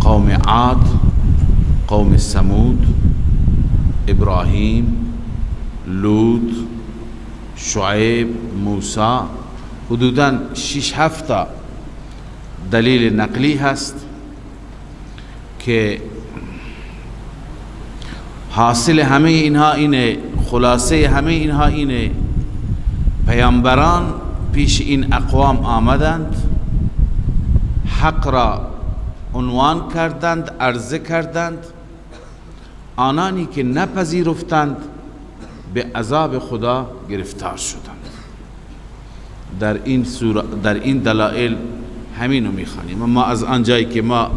قوم عاد، قوم ثمود، ابراهیم، لوط، شعیب، موسی، حدوداً 6-7 تا دلیل نقلی هست که حاصل همه اینها اینه، خلاصه همه اینها اینه: پیامبران پیش این اقوام آمدند، حق را عنوان کردند، عرضه کردند، آنانی که نپذیرفتند به عذاب خدا گرفتار شدند. در این دلائل همینو میخوانیم. ما از آنجایی که ما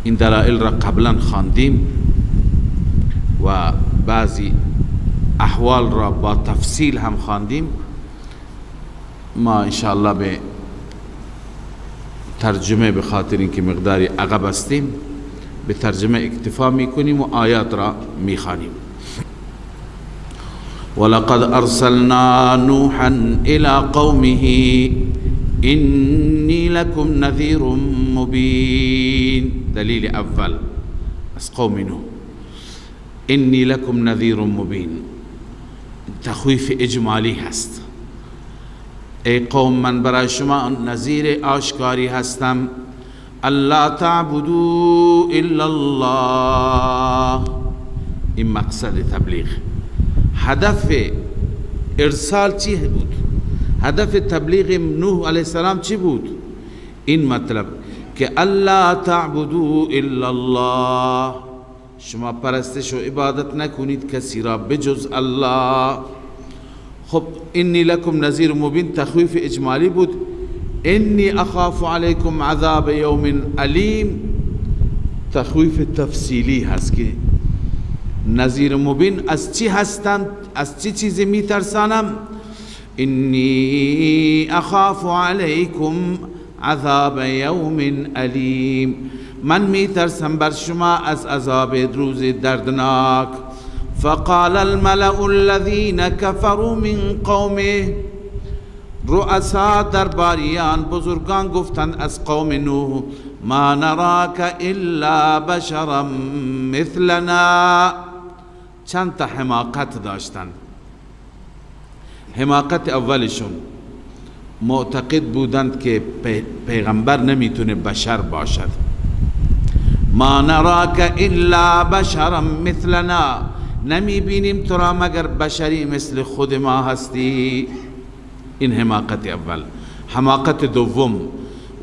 این دلائل را قبلا خواندیم و بعضی احوال را با تفصیل هم خواندیم، ما انشاءالله به ترجمه، به خاطر اینکه مقداری عقب هستیم، به ترجمه اکتفا میکنیم و آیات را میخوانیم. ولقد ارسلنا نوحا الى قومه انی لکم نذیر مبین. دلیل اول از قوم نوح، انی لکم نذیر مبین، تخویف اجمالی هست. ای قوم، من برای شما نذیر آشکاری هستم. الا تعبدوا الا الله، این مقصد تبلیغ. هدف ارسال چی بود؟ هدف تبلیغ نوح علیه السلام چی بود؟ این مطلب که الا تعبدوا الا الله، شما پرستش و عبادت نکنید کسی را بجز الله. خب انی لکم نذیر مبین تخویف اجمالی بود. انی اخاف علیکم عذاب یوم علیم تخویف تفصیلی هست که نذیر مبین از چی هستند، از چی چیزی می ترسانم. انی اخاف علیکم عذاب یوم علیم، من می ترسم بر شما از عذاب روز دردناک. فقال الملأ الذين كفروا من قومه، رؤسا درباریان بزرگان گفتند از قوم نوح: ما نراك الا بشرا مثلنا. چند تا حماقت داشتند. حماقت اولشون معتقد بودند که پیغمبر نمیتونه بشر باشد. ما نراک الا بشرا مثلنا، نمی بینیم تو را مگر بشری مثل خود ما هستی. این حماقت اول. حماقت دوم،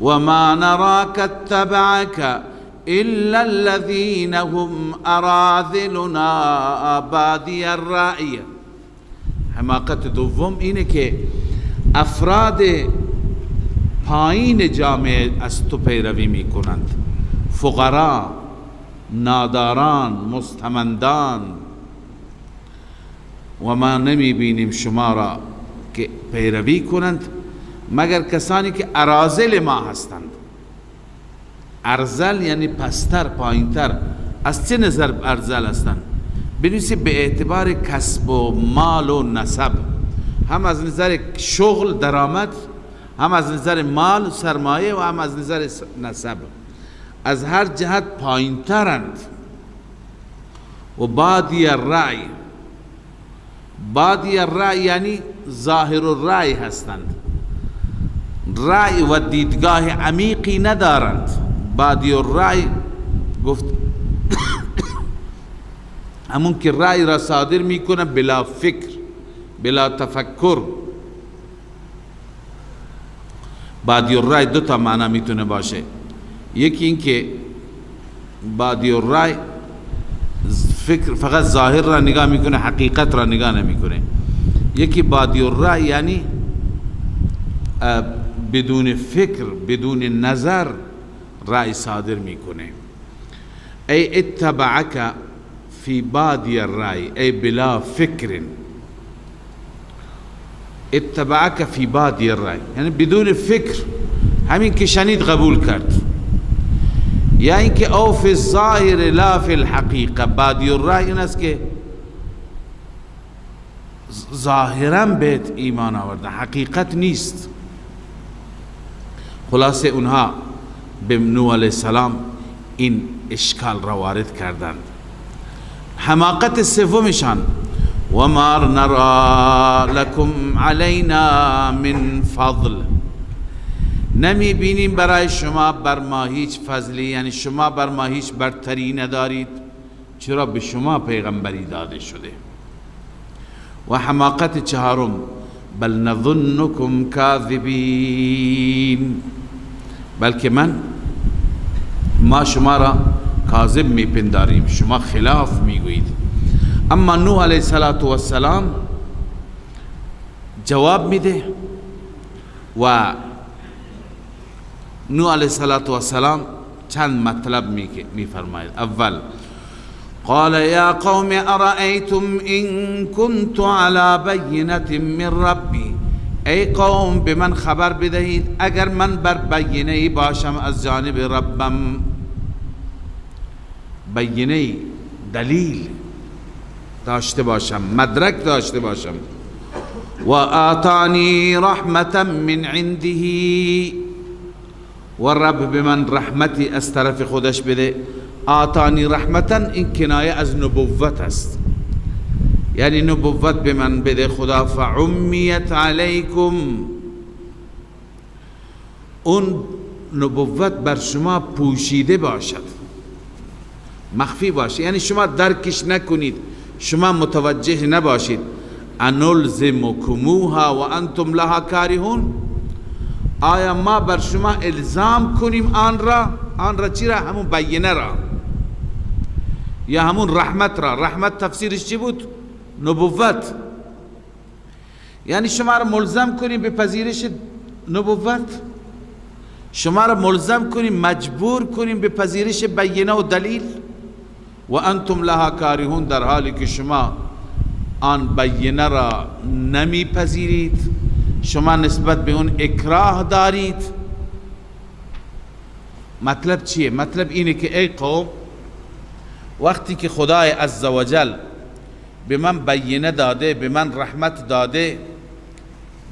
و ما نراک اتبعک الا الذين هم اراذلنا بادی الرأی. حماقت دوم اینه که افراد پایین جامعه از تو پیروی می کنند، فقرا، ناداران، مستمندان. و ما نمی بینیم شما را که پیروی کنند مگر کسانی که اراذل ما هستند. ارذل یعنی پستر، پایینتر. از چه نظر ارذل هستند؟ بنویسید به اعتبار کسب و مال و نسب، هم از نظر شغل درآمد، هم از نظر مال سرمایه و هم از نظر نسب، از هر جهت پایینترند. و بادی الرأی، بادی الرأی یعنی ظاهر الرأی هستند، رأی و دیدگاه عمیقی ندارند. بادی الرأی گفت همون که رأی را صادر میکنه بلا فکر، بلا تفکر. بادی الرأی دو تا معنی میتونه باشه. یکی این که بادی الرأی فکر فقط ظاهر را نگاه میکنه، حقیقت را نگاه نمیکنه. یکی بادی الرأی یعنی بدون فکر، بدون نظر رأی صادر میکنه. ای اتبعک فی بادی الرأی ای بلا فکر، اتبعک فی بادی الرأی یعنی بدون فکر، همین که شنید قبول کرد. یا اینکه او فی الظاهر لا فی الحقیقه. بادی الرأی این است که ظاهرا بهت ایمان آورده، حقیقت نیست. خلاصه اونها به نوح علیه السلام این اشکال را وارد کردند. حماقت سومشان، و ما نرا لکم علینا من فضل، نمی بینیم برای شما بر ما هیچ فضلی، یعنی شما بر ما هیچ برتری ندارید، چرا به شما پیغمبری داده شده. و حماقت چهارم، بل نظنکم کاذبین، بلکه ما شما را کاذب میپنداریم، شما خلاف میگویید. اما نوح علیه السلام جواب میده و نوح علیه السلام چند مطلب میفرماید. اول، قال یا قوم ارأیتم ان كنت على بینة من ربی، ای قوم به من خبر بدهید اگر من بر بینه باشم از جانب ربم، بینه دلیل داشته باشم، مدرک داشته باشم. و آتانی رحمتا من عنده، و رب به من رحمتی از طرف خودش بده. آتانی رحمتا این کنایه از نبوت است، یعنی نبوت به من بده خدا. فعمیت علیکم، اون نبوت بر شما پوشیده باشد، مخفی باشد، یعنی شما درکش نکنید، شما متوجه نباشید. انلزمکموها و انتم لها کارهون، آیا ما بر شما الزام کنیم آن را چی را؟ همون بینه را یا همون رحمت را. رحمت تفسیرش چی بود؟ نبوت. یعنی شما را ملزم کنیم به پذیرش نبوت، شما را ملزم کنیم، مجبور کنیم به پذیرش بینه و دلیل. و انتم لها کارهون، در حالی که شما آن بینه را نمی پذیرید، شما نسبت به اون اکراه دارید. مطلب چیه؟ مطلب اینه که ای قوم، وقتی که خدای عزوجل به من بینه داده، به من رحمت داده،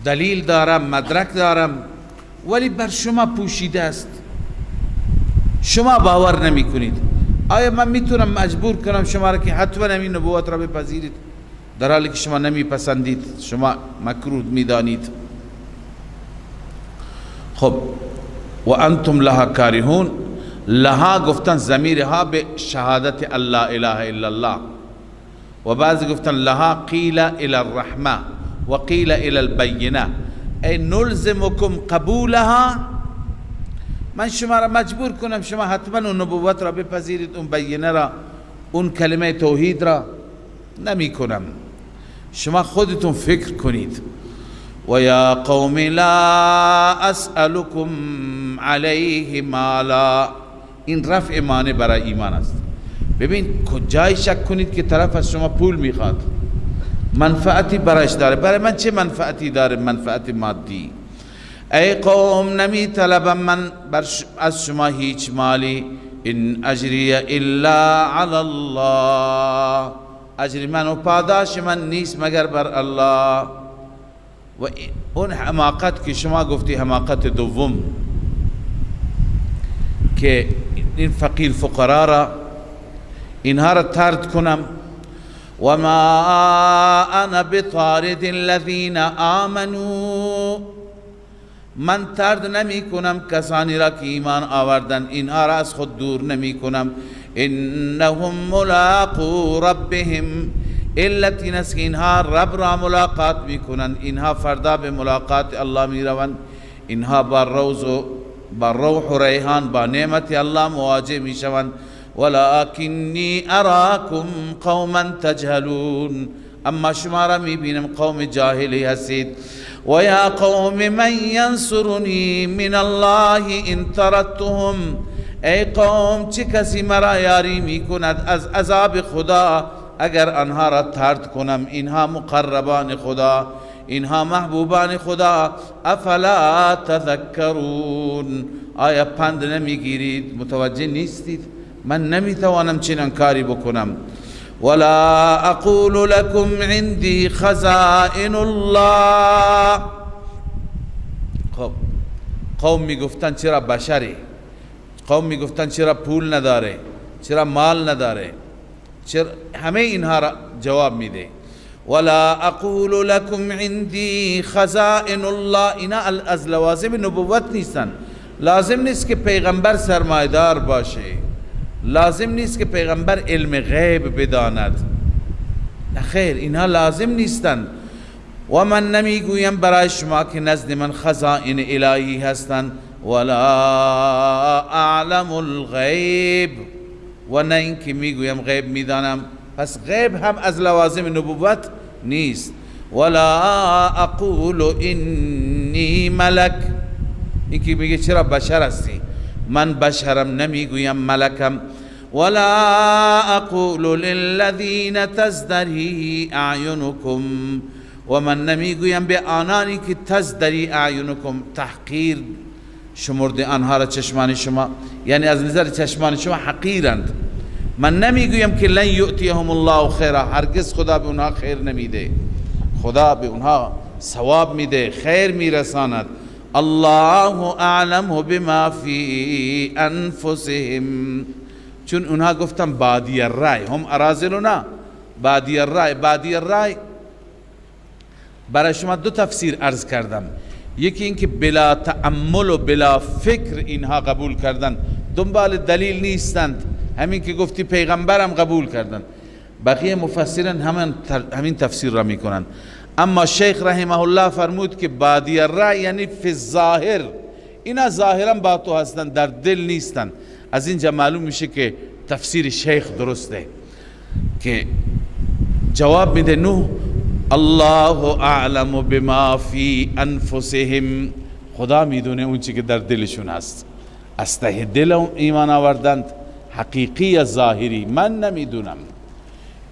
دلیل دارم، مدرک دارم، ولی بر شما پوشیده است، شما باور نمی کنید. آیا من میتونم مجبور کنم شما را که حتما این نبوت را بپذیرید؟ در حالی که شما نمیپسندید، شما مکروه میدانید. خب و انتم لها کارهون، لها گفتن ضمیر ها به شهادت الله اله الا الله، و بعضی گفتن لها قیل الى الرحمه و قیل الى البینه، ای نلزمکم قبولها، من شما را مجبور کنم شما حتما اون نبوت را بپذیرید، اون بینه را، اون کلمه توحید را نمی کنم، شما خودتون فکر کنید. و یا قوم لا اسألكم علیه مالا، این رفع مانع برای ایمان است. ببین کجای شک کنید که طرف از شما پول میخواد، منفعتی برایش داره، برای من چه منفعتی داره؟ منفعت مادی. ای قوم نمی طلبم من از شما هیچ مالی، ان اجری الا علی الله، اجر من و پاداش من نیست مگر بر الله. و اون حماقت که شما گفتی حماقت دوم، که این فقیر فقرا را اینها را طرد کنم، و ما انا بطارد الذین آمنوا، من طرد نمی کنم کسانی را که ایمان آوردن، اینها را از خود دور نمی کنم. انهم ملاقو ربهم، علت این است که اینها رب را ملاقات می کنند، اینها فردا به ملاقات الله می روند، اینها با روح و ریحان با نعمت الله مواجه می شوند. ولکنی اراکم قوما تجهلون، اما شما را می بینم قوم جاهلی هستید. و یا قوم من ینصرنی من الله ان طردتهم، ای قوم چه کسی مرا یاری می کند از عذاب خدا اگر آنها را طرد کنم؟ اینها مقربان خدا، اینها محبوبان خدا. افلا تذکرون، آیا پند نمیگیرید؟ متوجه نیستید؟ من نمیتوانم چنین کاری بکنم. ولا اقول لكم عندي خزائن الله، خب قوم میگفتن چرا بشری، قوم میگفتن چرا پول نداره، چرا مال نداره، چرا همه اینها را جواب میده. ولا اقول لكم عندي خزائن الله، اینا از لوازم نبوت نیستن. لازم نیست که پیغمبر سرمایدار باشه، لازم نیست که پیغمبر علم غیب بداند، نه خیر، اینها لازم نیستن. و من نمیگویم برای شما که نزد من خزائن الهی هستند، ولا اعلم الغیب، و نه اینکه میگویم غیب میدانم، پس غیب هم از لوازم نبوت نیست. ولا اقول انی ملک، اینکه میگه چرا بشر هستی، من بشرم، نمیگویم ملکم. ولا اقول للذین تزدری اعینکم، و من نمیگویم به آنانی که تزدری اعینکم، تحقیر شمرده آنها را چشمان شما، یعنی از نظر چشمان شما حقیرند. من نمیگویم که لن یؤتیهم الله خیرا، هرگز خدا به اونها خیر نمیده، خدا به اونها ثواب میده، خیر میرساند. الله اعلم بما فی انفسهم، چون اونها گفتن بادی الرای، هم اراذلنا بادی الرای. بادی الرای برای شما دو تفسیر عرض کردم، یکی اینکه بلا تأمل و بلا فکر اینها قبول کردن، دنبال دلیل نیستند، همین که گفتی پیغمبرم قبول کردن. بقیه مفسرین همین تفسیر را میکنند. اما شیخ رحمه الله فرمود که بادی الرأی یعنی فی الظاهر، اینا ظاهرا با تو هستن، در دل نیستن. از اینجا معلوم میشه که تفسیر شیخ درسته که جواب میده نوح الله اعلم بما فی انفسهم، خدا میدونه اون چی که در دلشون هست، از ته دل ایمان آوردند، حقیقی یا ظاهری من نمیدونم.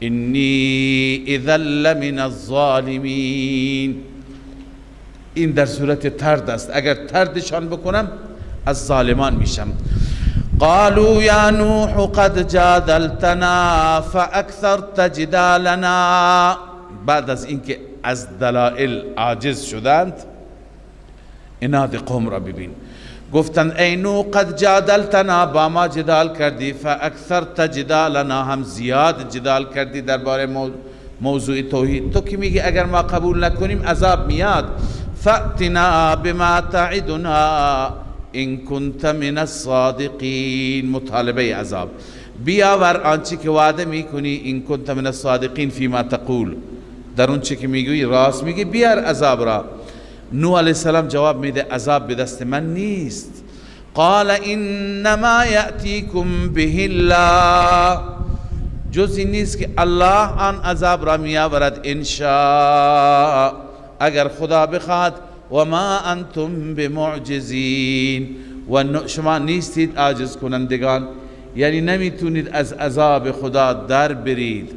انی اذا لمن الظالمین، این در صورت طرد است، اگر طردشان بکنم از ظالمان میشم. قالوا یا نوح قد جادلتنا فاکثرت جدالنا، بعد از اینکه از دلائل عاجز شدند، عناد قوم را ببین، گفتند ای نوح قد جادلتنا، با ما جدال کردی، فاکثرت جدالنا، هم زیاد جدال کردی درباره موضوع توحید. تو که میگی اگر ما قبول نکنیم عذاب میاد. فأتنا بما تعدنا ان كنت من الصادقین، مطالبه عذاب. بیاور آنچه که وعده میکنی، این کنت من الصادقین فیما تقول، در اون چه که میگویی راست میگی، بیار عذاب را. نوح علیه السلام جواب میده عذاب به دست من نیست. قال انما یأتیکم به الله، جز این نیست که الله آن عذاب را میآورد ان شاء، اگر خدا بخواد. و ما انتم بمعجزین، و شما نیستید عاجز کنندگان، یعنی نمیتونید از عذاب خدا در برید.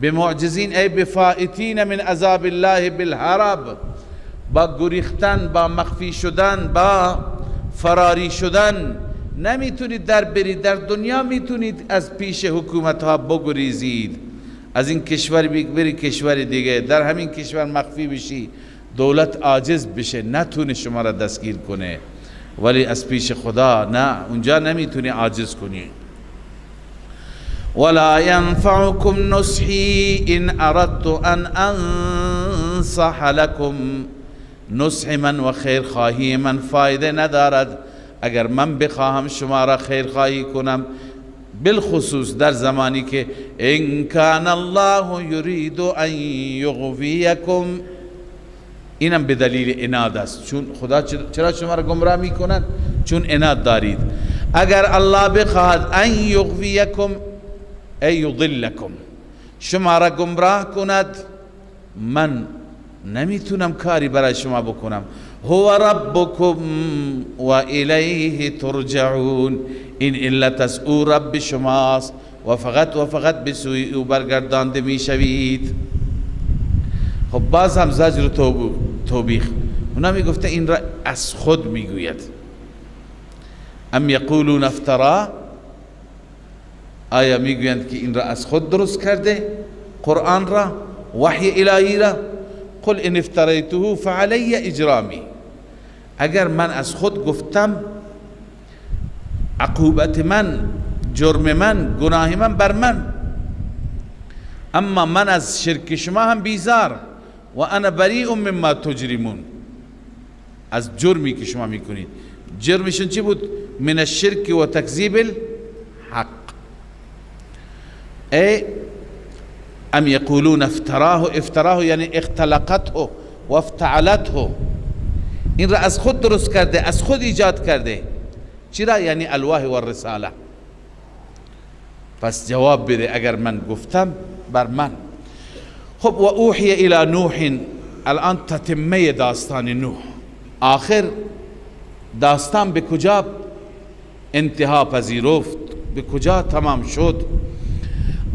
بمعجزین ای بفائتین من عذاب الله بالهرب، با گریختن، با مخفی شدن، با فراری شدن نمیتونید در برید. در دنیا میتونید از پیش حکومت ها بگریزید، از این کشور بری کشور دیگه، در همین کشور مخفی بشی، دولت عاجز بشه نتونه شما را دستگیر کنه، ولی از پیش خدا نه، اونجا نمیتونی عاجز کنی. ولا ينفعكم نصحي ان اردت ان انصح لكم، نصح من و خیر خواهی من فایده ندارد اگر من بخواهم شما را خیر خواهی کنم، بالخصوص در زمانی که ان کان الله یرید ان یغویکم، اینم به دلیل عناد است. چون خدا چرا شما را گمراه میکنند؟ چون عناد دارید. اگر الله بخواهد ان یغویکم ای یضلکم، شما را گمراه کند، من نمیتونم کاری برای شما بکنم. هو ربکم و الیه ترجعون، این علت از او رب شماست و فقط به سوی او برگردانده میشوید. خب باز هم زجر توبیخ، اونا میگفته این را از خود میگوید. ام یقولون افترا، آیا میگویند که این را از خود درست کرده، قرآن را، وحی الهی را؟ قل ان افتریته فعلی اجرامی، اگر من از خود گفتم عقوبت من، جرم من، گناه من بر من، اما من از شرک شما هم بیزار. و انا بریء مما تجرمون، از جرمی که شما میکنید. جرمشون چی بود؟ من الشرک و تکذیب الحق. ای ام یقولون افتراه یعنی اختلقته و افتعلته، این را از خود درست کرده، از خود ایجاد کرده. چرا؟ یعنی الوحی و الرساله. پس جواب بده اگر من گفتم بر من. خب و اوحی الی نوح، الان تتمه داستان نوح، آخر داستان به کجا انتها پذیرفت، به کجا تمام شد؟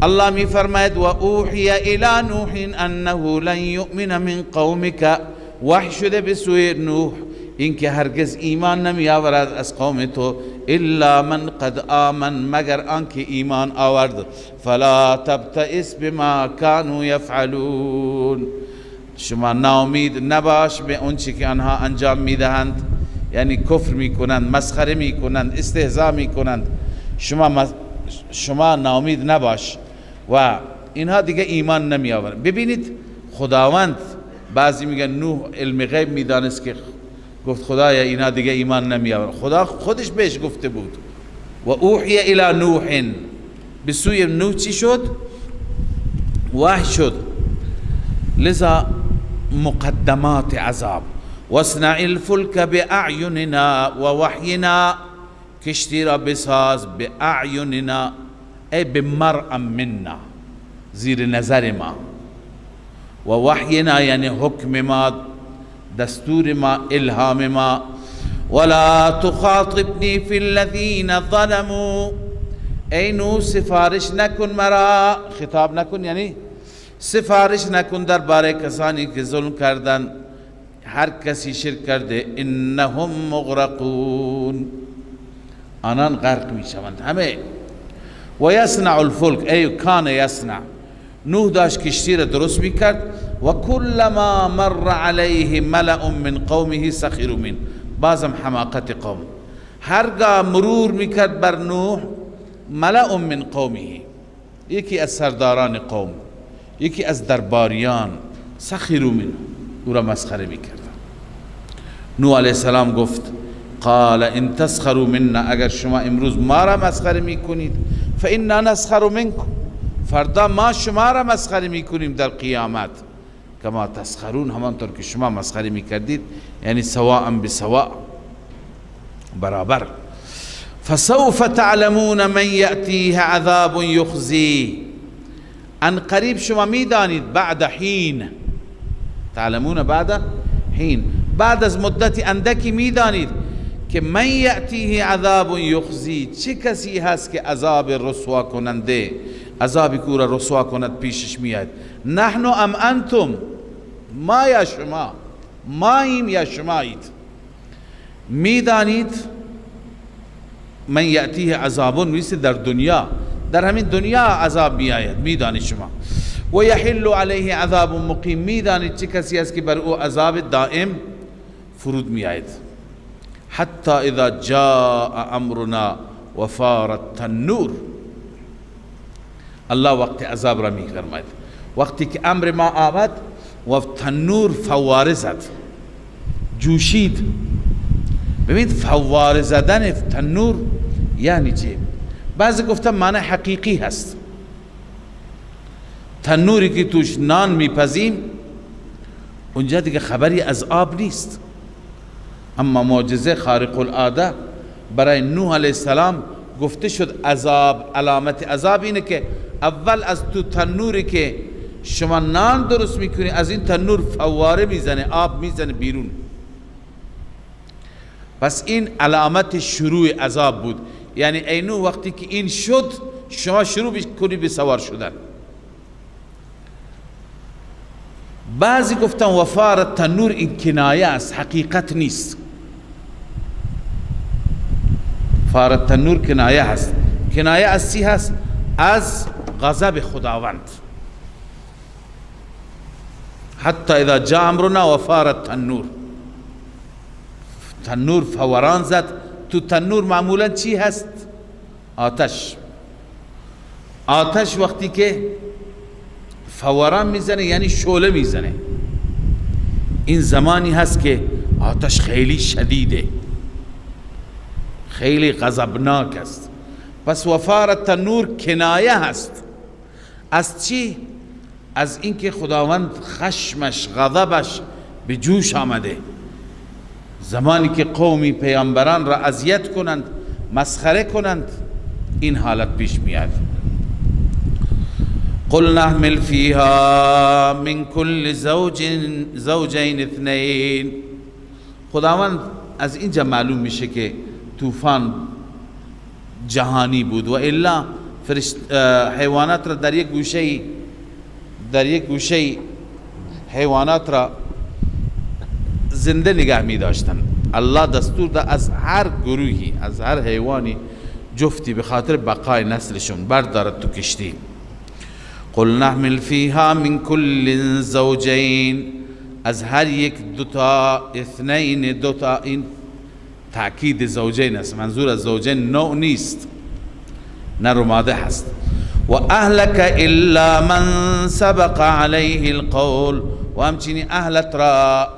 الله می فرماید و اوحی الی نوح انه لن یؤمن من قومک، وحی شده به سوی نوح اینکه هرگز ایمان نمی آورد از قوم تو، الا من قد آمن، مگر آنکه ایمان آورد. فلا تبتئس بما كانوا یفعلون، شما ناامید نباش به اون چی که آنها انجام میدهند، یعنی کفر میکنند، مسخره میکنند، استهزاء میکنند. شما ناامید نباش و اینها دیگه ایمان نمی آورند. ببینید خداوند، بعضی میگن نوح علم غیب میدانست که گفت خدایا اینا دیگه ایمان نمی آورند، خدا خودش بهش گفته بود. و اوحی الی نوح، به سوی نوح چی شد؟ وحی شد. لذا مقدمات عذاب، واصنع الفلک باعیننا و وحینا، کشتی را بساز باعیننا ای بمرء منا، زیر نظر ما، و وحینا یعنی حکم ما، دستور ما، الهام ما. ولا تخاطبنی فی الذین ظلموا، ای نوح سفارش نکن مرا، خطاب نکن یعنی سفارش نکن در باره کسانی که ظلم کردن، هر کسی شرک کرده. انهم مغرقون، آنان غرق می شوند همه. و یصنع الفلک ای کان یصنع، نوح داشت کشتی را درست می کرد. و کلما مر علیه ملأ من قومه سخروا منه، بازم حماقت قوم، هرگاه مرور می کرد بر نوح ملأ من قومه، یکی از سرداران قوم یکی از درباریان سخروا منه، او را مسخره میکردن. نوح علیه السلام گفت قال ان تسخروا منا، اگر شما امروز ما را مسخره میکنید فانا نسخر منکم، فردا ما شما را مسخره میکنیم در قیامت، کما تسخرون، همانطور که شما مسخره میکردید، یعنی سواء بسواء، برابر. فسوف تعلمون من یأتیه عذاب یخزی، ان قریب شما میدانید، بعد حین، تعلمون بعد حین، بعد از مدتی اندکی میدانید که من یأتیه عذاب یخزی، چه کسی هست که عذاب رسوا کننده، عذابی که او را رسوا کند پیشش میاد. نحن ام انتم، ما یا شما، ماییم یا شمایید. میدانید من یأتیه عذاب میشه در دنیا، در همین دنیا عذاب میآید، میدانید شما. و یحل علیه عذاب مقیم، میدانید چه کسی است که بر او عذاب دائم فرود میآید. حتی اذا جاء امرنا و فارت التنور، الله وقت عذاب را میفرماید، وقتی که امر ما آمد و تنور فواره زد، جوشید. ببینید فواره زدن تنور یعنی چه؟ بعضی گفتن معنی حقیقی هست، تنوری که توش نان میپزیم اونجا دیگه خبری از آب نیست. اما معجزه خارق العاده برای نوح علیه السلام گفته شد عذاب، علامت عذاب اینه که اول از تو تنوری که شما نان درست میکنی، از این تنور فواره میزنه، آب میزنه بیرون. پس این علامت شروع عذاب بود. یعنی ای نوح وقتی که این شد شما شروع کنی به سوار شدن. بعضی گفتن وفار تنور این کنایه است، حقیقت نیست. فار تنور کنایه هست. کنایه از چی هست؟ از غضب خداوند. حتی اذا جاء امرنا وفار التنور، تنور فوران زد. تو تنور معمولا چی هست؟ آتش. آتش وقتی که فوران میزنه یعنی شعله میزنه. این زمانی هست که آتش خیلی شدیده، خیلی غضبناک است. پس وفار التنور کنایه هست از چی؟ از اینکه خداوند خشمش، غضبش به جوش آمده. زمانی که قومی پیامبران را اذیت کنند، مسخره کنند، این حالت پیش میاد. قل نحمل فیها من کل زوجین اثنین. خداوند از اینجا معلوم میشه که طوفان جهانی بود و الا حیوانات را در یک گوشه حیوانات را زنده نگه می داشتن. الله دستور داد از هر گروهی، از هر حیوانی جفتی به خاطر بقای نسلشون بردارد تو کشتی. قل نحمل فیها من کل زوجین، از هر یک دوتا، اثنین دوتا، این تأکید زوجین است، منظور از زوجین نوع نیست، نر و ماده هست. و اهلک الا من سبق علیه القول، و همچنین اهلت را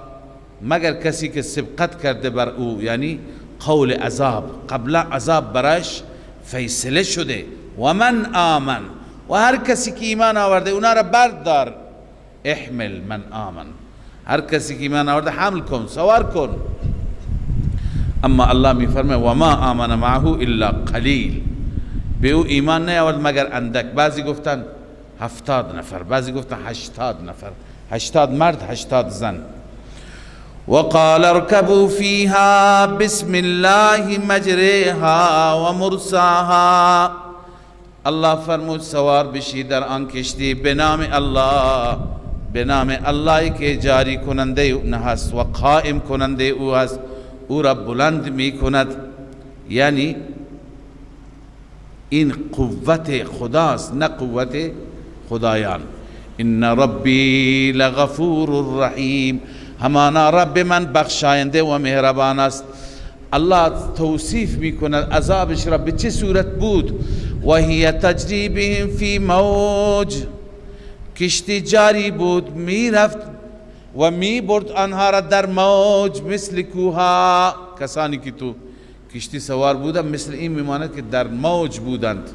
مگر کسی که سبقت کرده بر او، یعنی قول عذاب، قبلا عذاب برایش فیصله شده. و من آمن، و هر کسی که ایمان آورده اونا را بردار. احمل من آمن، هر کسی که ایمان آورده حمل کن، سوار کن. اما الله می فرمه و ما آمن معه الا قلیل، به او ایمان نیاورد مگر اندک. بعضی گفتن 70 نفر، بعضی گفتن 80 نفر، 80 مرد 80 زن. وقال اركبوا فيها بسم الله مجريها و مرساها، الله فرمود سوار بشی در آن کشتی به نام الله، به نام اللهی که جاری کننده او هست و قائم کننده او هست، او را بلند می کند. یعنی این قوت خداست نه قوت خدایان. ان ربی لغفور رحیم، همانا رب من بخشاینده و مهربان است. الله توصیف می کند عذابش را به چه صورت بود. و هی تجری بهم فی موج، کشتی جاری بود میرفت و میبرد آنها را در موج مثل کوها. کسانی که تو کشتی سوار بودند مثل این میماند که در موج بودند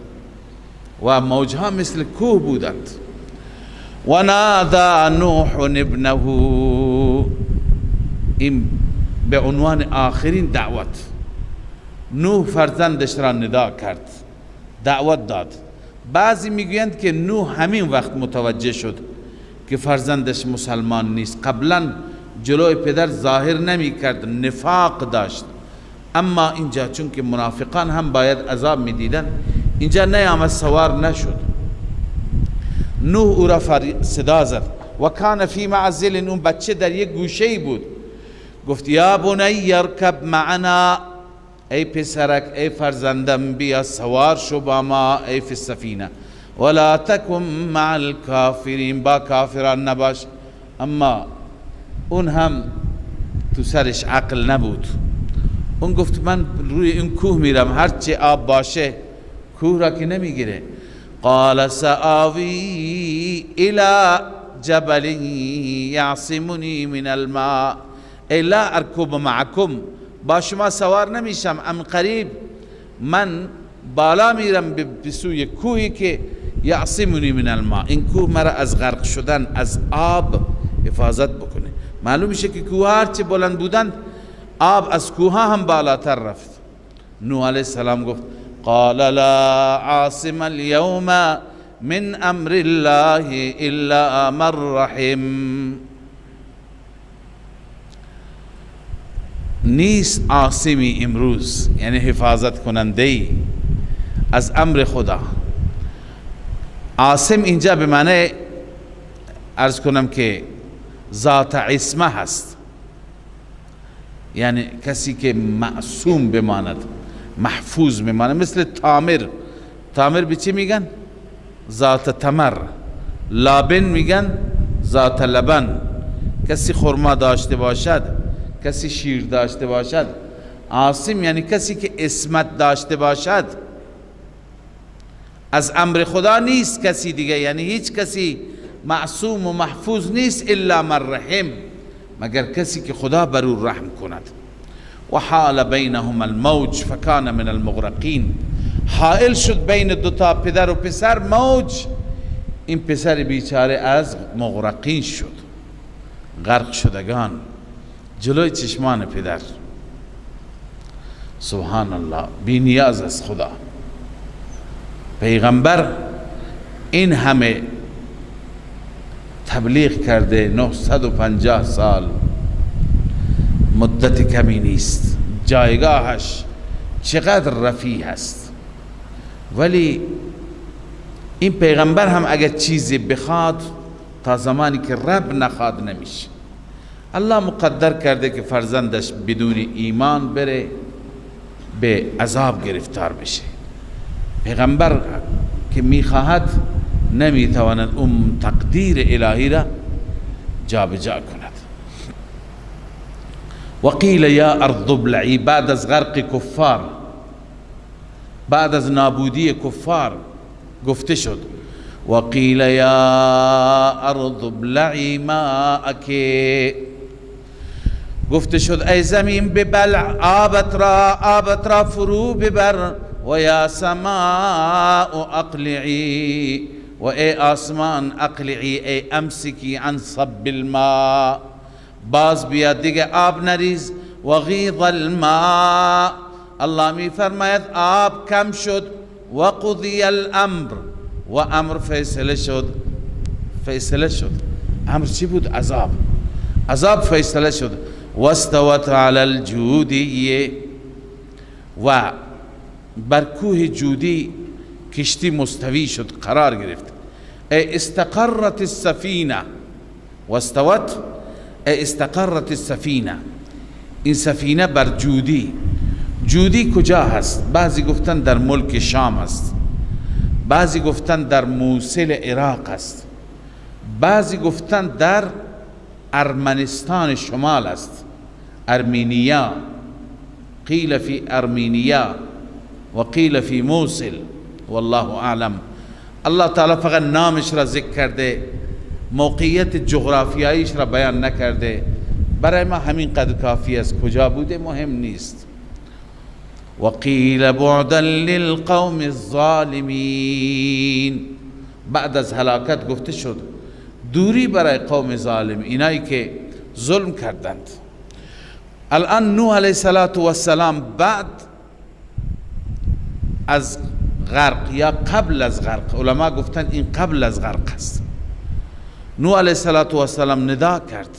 و موجها مثل کوه بودند. و نادى نوح ابنه، این به عنوان آخرین دعوت. نوح فرزندش را ندا کرد، دعوت داد. بعضی میگویند که نوح همین وقت متوجه شد که فرزندش مسلمان نیست. قبلا جلوی پدر ظاهر نمی کرد، نفاق داشت. اما اینجا چون که منافقان هم باید عذاب می دیدن، اینجا نیامد، سوار نشد. نوح او را صدا زد و کان فی معزل، اون بچه در یک گوشه بود. گفت یا بنی ارکب معنا، ای پسرک، ای فرزندم، بیا سوار شو با ما، ای فی السفینه، ولا تکن مع الکافرین، با کافران نباش. اما اون هم تو سرش عقل نبود. اون گفت من روی این کوه میرم، هرچی آب باشه کوه را که نمیگیره. قال سآوی الى جبل یعصمنی من الماء، ای لا ارکب معکم، با شما سوار نمیشم، ام قریب من بالا میرم به سوی کوهی که یعصمنی من الماء، این کوه مرا از غرق شدن از آب حفاظت بکنه. معلوم میشه که کوه هرچی بلند بودند آب از کوه هم بالاتر رفت. نوح علیه السلام گفت قال لا عاصم اليوم من امر الله الا من رحم، نیست عاصمی امروز، یعنی حفاظت کننده از امر خدا. عاصم اینجا به معنی عرض کنم که ذات عصمه هست، یعنی کسی که معصوم بماند، محفوظ بماند. مثل تامر، تامر به چی میگن؟ ذات تمر. لابن میگن ذات لبن، کسی خرما داشته باشد، کسی شیر داشته باشد. عاصم یعنی کسی که عصمت داشته باشد از امر خدا، نیست کسی دیگه، یعنی هیچ کسی معصوم و محفوظ نیست الا من رحم، مگر کسی که خدا بر او رحم کند. و حال بینهم الموج فکان من المغرقین، حائل شد بین دوتا پدر و پسر موج، این پسر بیچاره از مغرقین شد، غرق شدگان جلوی چشمان پدر. سبحان الله، بی نیاز از خدا. پیغمبر این همه تبلیغ کرده، 950 سال، مدت کمی نیست، جایگاهش چقدر رفیع است. ولی این پیغمبر هم اگر چیزی بخواد، تا زمانی که رب نخواد نمیشه. الله مقدر کرده که فرزندش بدون ایمان بره به عذاب گرفتار بشه. پیغمبر که میخواهد نمیتواند اون تقدیر الهی را جابجا کند. وقیل یا ارض ابلعی، بعد از غرق کفار، بعد از نابودی کفار گفته شد وقیل یا ارض ابلعی ماءک، گفته شد ای زمین ببلع آبت را فرو ببر، و یا سماء اقلعی، و ای آسمان اقلعی، ای امسکی عن صب الماء، باز بیا دیگه آب نریز. و غیض الماء، الله می فرماید آب کم شد. و قضی الامر، و امر فیصله شد. فیصله شد امر چی بود؟ عذاب. عذاب فیصله شد. و استوت علی الجودی، و بر کوه جودی کشتی مستوی شد، قرار گرفت. ای استقرت السفینه، و استوت ای استقرت السفینه، این سفینه بر جودی. جودی کجا هست؟ بعضی گفتن در ملک شام است، بعضی گفتن در موصل عراق است، بعضی گفتن در ارمنستان شمال است، ارمینیا. قیل فی ارمینیا و قیل فی موصل، والله اعلم. الله تعالی فقط نامش را ذکر کرده، موقعیت جغرافیاییش را بیان نکرده. برای ما همین قدر کافی است، کجا بوده مهم نیست. و قیل بعدا للقوم الظالمین، بعد از هلاکت گفته شد دوری برای قوم ظالم، اینایی که ظلم کردند. الان نوح علیه السلام بعد از غرق یا قبل از غرق، علما گفتن این قبل از غرق است، نوح علیه السلام ندا کرد،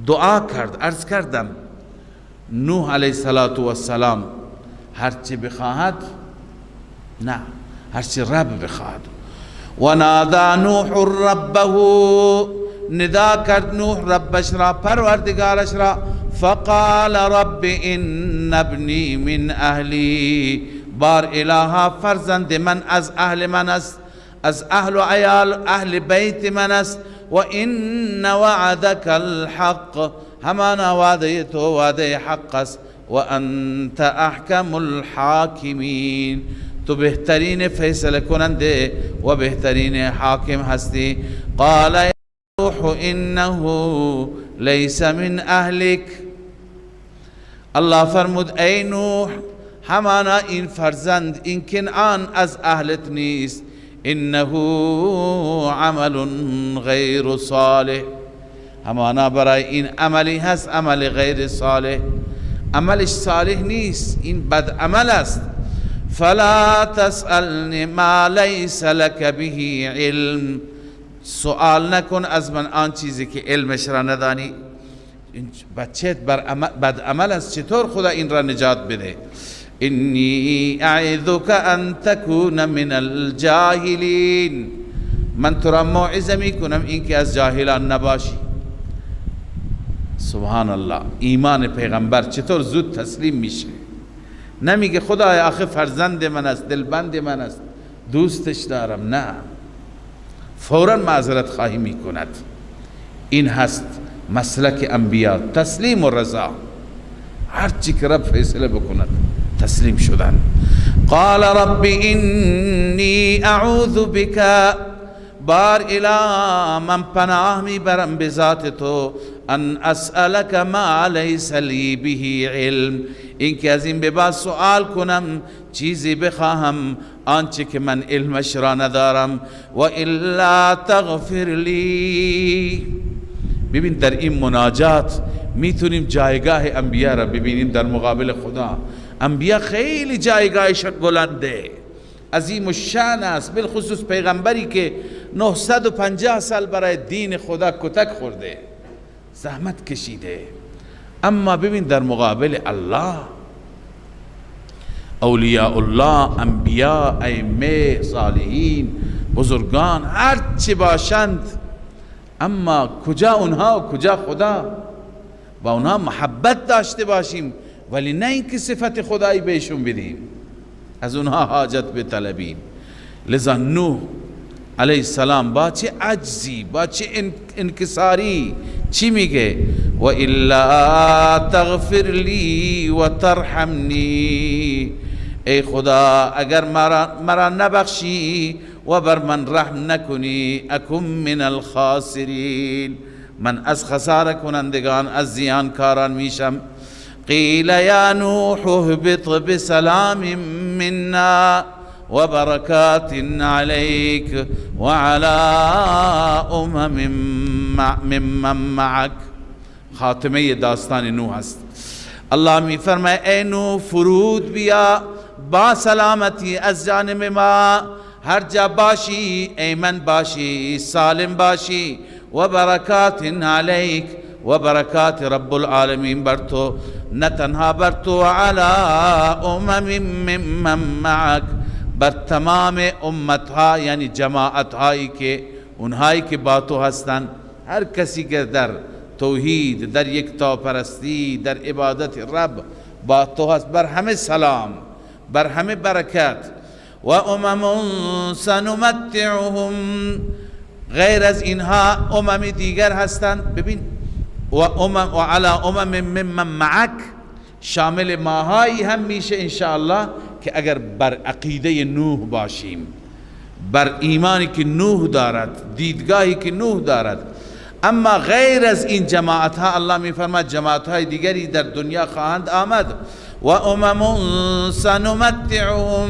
دعا کرد. عرض کردم نوح علیه السلام هرچی بخواهد، نه، هرچی رب بخواهد. و نادا نوح ربه، ندا کرد نوح ربش را، پروردگارش را. فقال رب ان ابنی من اهلی، بار الها فرزند من از اهل من است، از اهل و عیال اهل بیت من است. و ان وعدک الحق، همانا وعده تو وعده حق است. و انت احکم الحاکمین، تو بهترین فیصله کننده و بهترین حاکم هستی. قال یا نوح انه لیس من اهلک، الله فرمود ای نوح همانا این فرزند این کنعان از اهلت نیست، انه عمل غیر صالح، همانا برای این عملی هست عمل غیر صالح، عملش صالح نیست، این بد عمل است. فلا تسألنی ما لیس لک به علم، سؤال نکن از من آن چیزی که علمش را ندانی. بچهت بد عمل است، چطور خدا این را نجات بده؟ انی اعظک ان تکون من الجاهلین، من تو را موعظه می کنم اینکه از جاهلان نباشی. سبحان الله، ایمان پیغمبر چطور زود تسلیم میشه، نمیگه خدای آخه فرزند من است، دلبند من است، دوستش دارم، نه، فوراً معذرت خواهی میکند. این هست مسلک انبیا، تسلیم و رضا، هر چی که رب فیصله بکند تسلیم شدن. قال رب انی اعوذ بک، بار اله من پناه میبرم به ذات تو، ان اسألک ما لیس لی به علم، این که از این به بعد سؤال کنم چیزی بخواهم آنچه که من علمش را ندارم. و الا تغفر لی، ببین در این مناجات میتونیم جایگاه انبیا را ببینیم در مقابل خدا. انبیا خیلی جایگاهش بلنده، عظیم الشأن است، بالخصوص پیغمبری که 950 سال برای دین خدا کتک خورده، زحمت کشیده. اما ببین در مقابل الله، اولیاء الله، انبیا، ائمه، صالحین، بزرگان، هر چی باشند، اما کجا اونها و کجا خدا؟ با اونها محبت داشته باشیم، ولی نه اینکه صفت خدایی بهشون بدیم، از اونها حاجت بطلبیم. لذا نوح علیه السلام با چه عجزی، با چه انکساری چی میگه؟ و الا تغفر لی و ترحمنی، ای خدا اگر مرا نبخشی و بر من رحم نکنی، اکم من الخاسرین، من از خساره کنندگان، از زیانکاران میشم. قیل یا نوح اهبط بسلام منا و برکات علیک و علی امم ممن معک. خاتمه داستان نوح است. الله می فرماید ای نوح فرود بیا با سلامتی از جانب ما، هر جا باشی ایمن باشی، سالم باشی. و برکات علیک، و برکات رب العالمین بر تو، نه تنها بر تو، علی امم ممن معک، بر تمام امتها، یعنی جماعت هایی که اونهایی که با تو هستند، هر کسی که در توحید، در یکتا پرستی، در عبادت رب با تو هست، بر همه سلام، بر همه برکت. و امم سنمتعهم، غیر از اینها امم دیگر هستند. ببین و علی امم ممن معک شامل ماهایی هم میشه انشاءالله که اگر بر عقیده نوح باشیم، بر ایمانی که نوح دارد، دیدگاهی که نوح دارد. اما غیر از این جماعت ها الله می فرماید جماعت های دیگری در دنیا خواهند آمد. و امم سنمتعهم،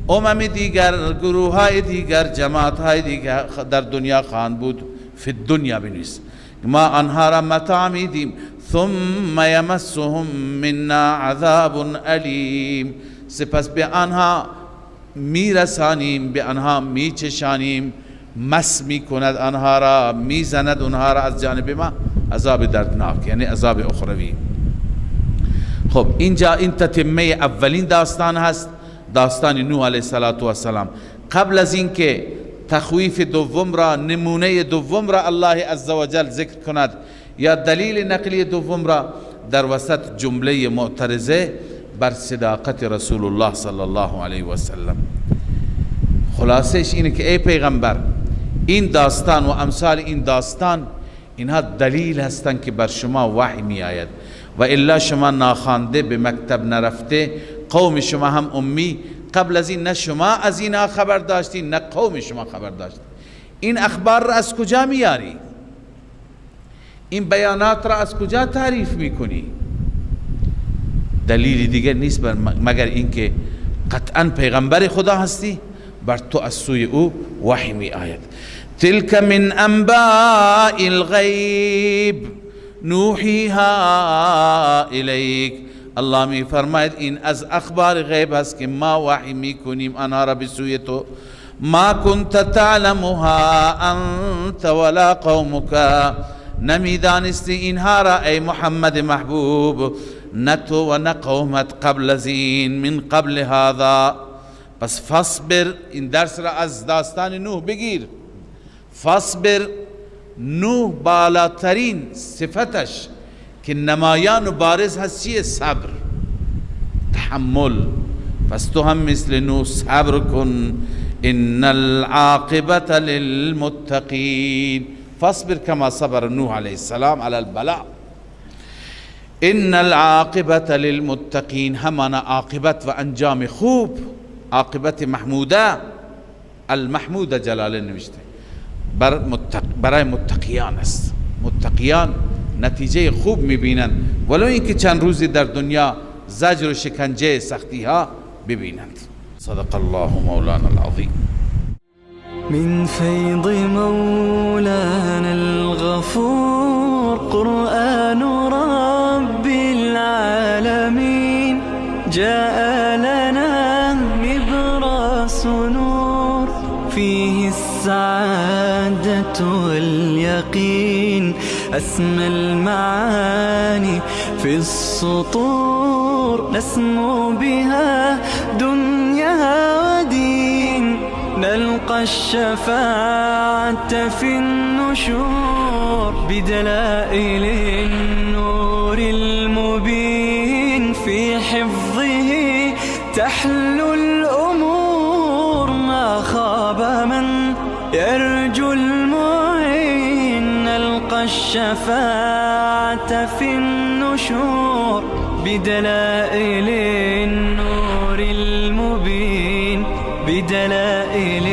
امم دیگر، گروه های دیگر، جماعت های دیگر در دنیا خواهند بود. فی الدنیا بنویس، ما آنها را متاع میدیم. ثم یمسهم منا عذاب علیم، سپس به آنها میرسانیم، به آنها میچشانیم، مس میکند آنها را، میزند آنها را از جانب ما عذاب دردناک، یعنی عذاب اخروی. خب اینجا این تتمه اولین داستان هست، داستان نوح علیه السلام. قبل از اینکه تخویف دوم را، نمونه دوم را الله عزوجل ذکر کند یا دلیل نقلی دوم را، در وسط جمله معترضه بر صداقت رسول الله صلی الله علیه و سلم. خلاصش اینه که ای پیغمبر، این داستان و امثال این داستان اینها دلیل هستند که بر شما وحی می آید، و الا شما ناخوانده، به مکتب نرفته، قوم شما هم امی، قبل از این نه شما از اینا خبر داشتین نه قوم شما خبر داشت. این اخبار را از کجا میاری؟ این بیانات را از کجا تعریف میکنی؟ دلیلی دیگر نیست مگر اینکه قطعا پیغمبر خدا هستی، بر تو از سوی او وحی می آید. تلک من انباء الغیب نوحیها الیک، الله می فرماید این از اخبار غیب هست که ما وحی می کنیم آنها را به سوی تو. ما کنت تعلمها انت ولا قومک، نمیدانستی اینها را ای محمد محبوب، نه تو و نه قومت قبل از این، من قبل هذا. پس فاصبر، این درس را از داستان نوح بگیر. فاصبر، نوح بالاترین صفتش که نمایان و بارز هست چیه؟ صبر، تحمل. پس تو هم مثل نوح صبر کن. ان العاقبت للمتقین، فاصبر كما صبر نوح علیه السلام على البلاء. ان العاقبت للمتقین، همانا عاقبت و انجام خوب، عاقبت محموده، المحموده جلاله نوشته، برای متقیان است. متقیان نتیجه خوب میبینند، ولو اینکه چند روزی در دنیا زجر و شکنجه سختی ها ببینند. صدق الله مولانا العظیم. من فيض مولانا الغفور قرآن رب العالمين، جاء لنا نبراس نور فيه السعادة واليقين، أسمى المعاني في السطور، نسمو بها دنيا ودين، نلقى الشفاعة في النشور بدلائل النور المبين، في حفظه تحلو الأمور، ما خاب من يرجو المعين، نلقى الشفاعة في النشور بدلائل النور المبين، بدلائل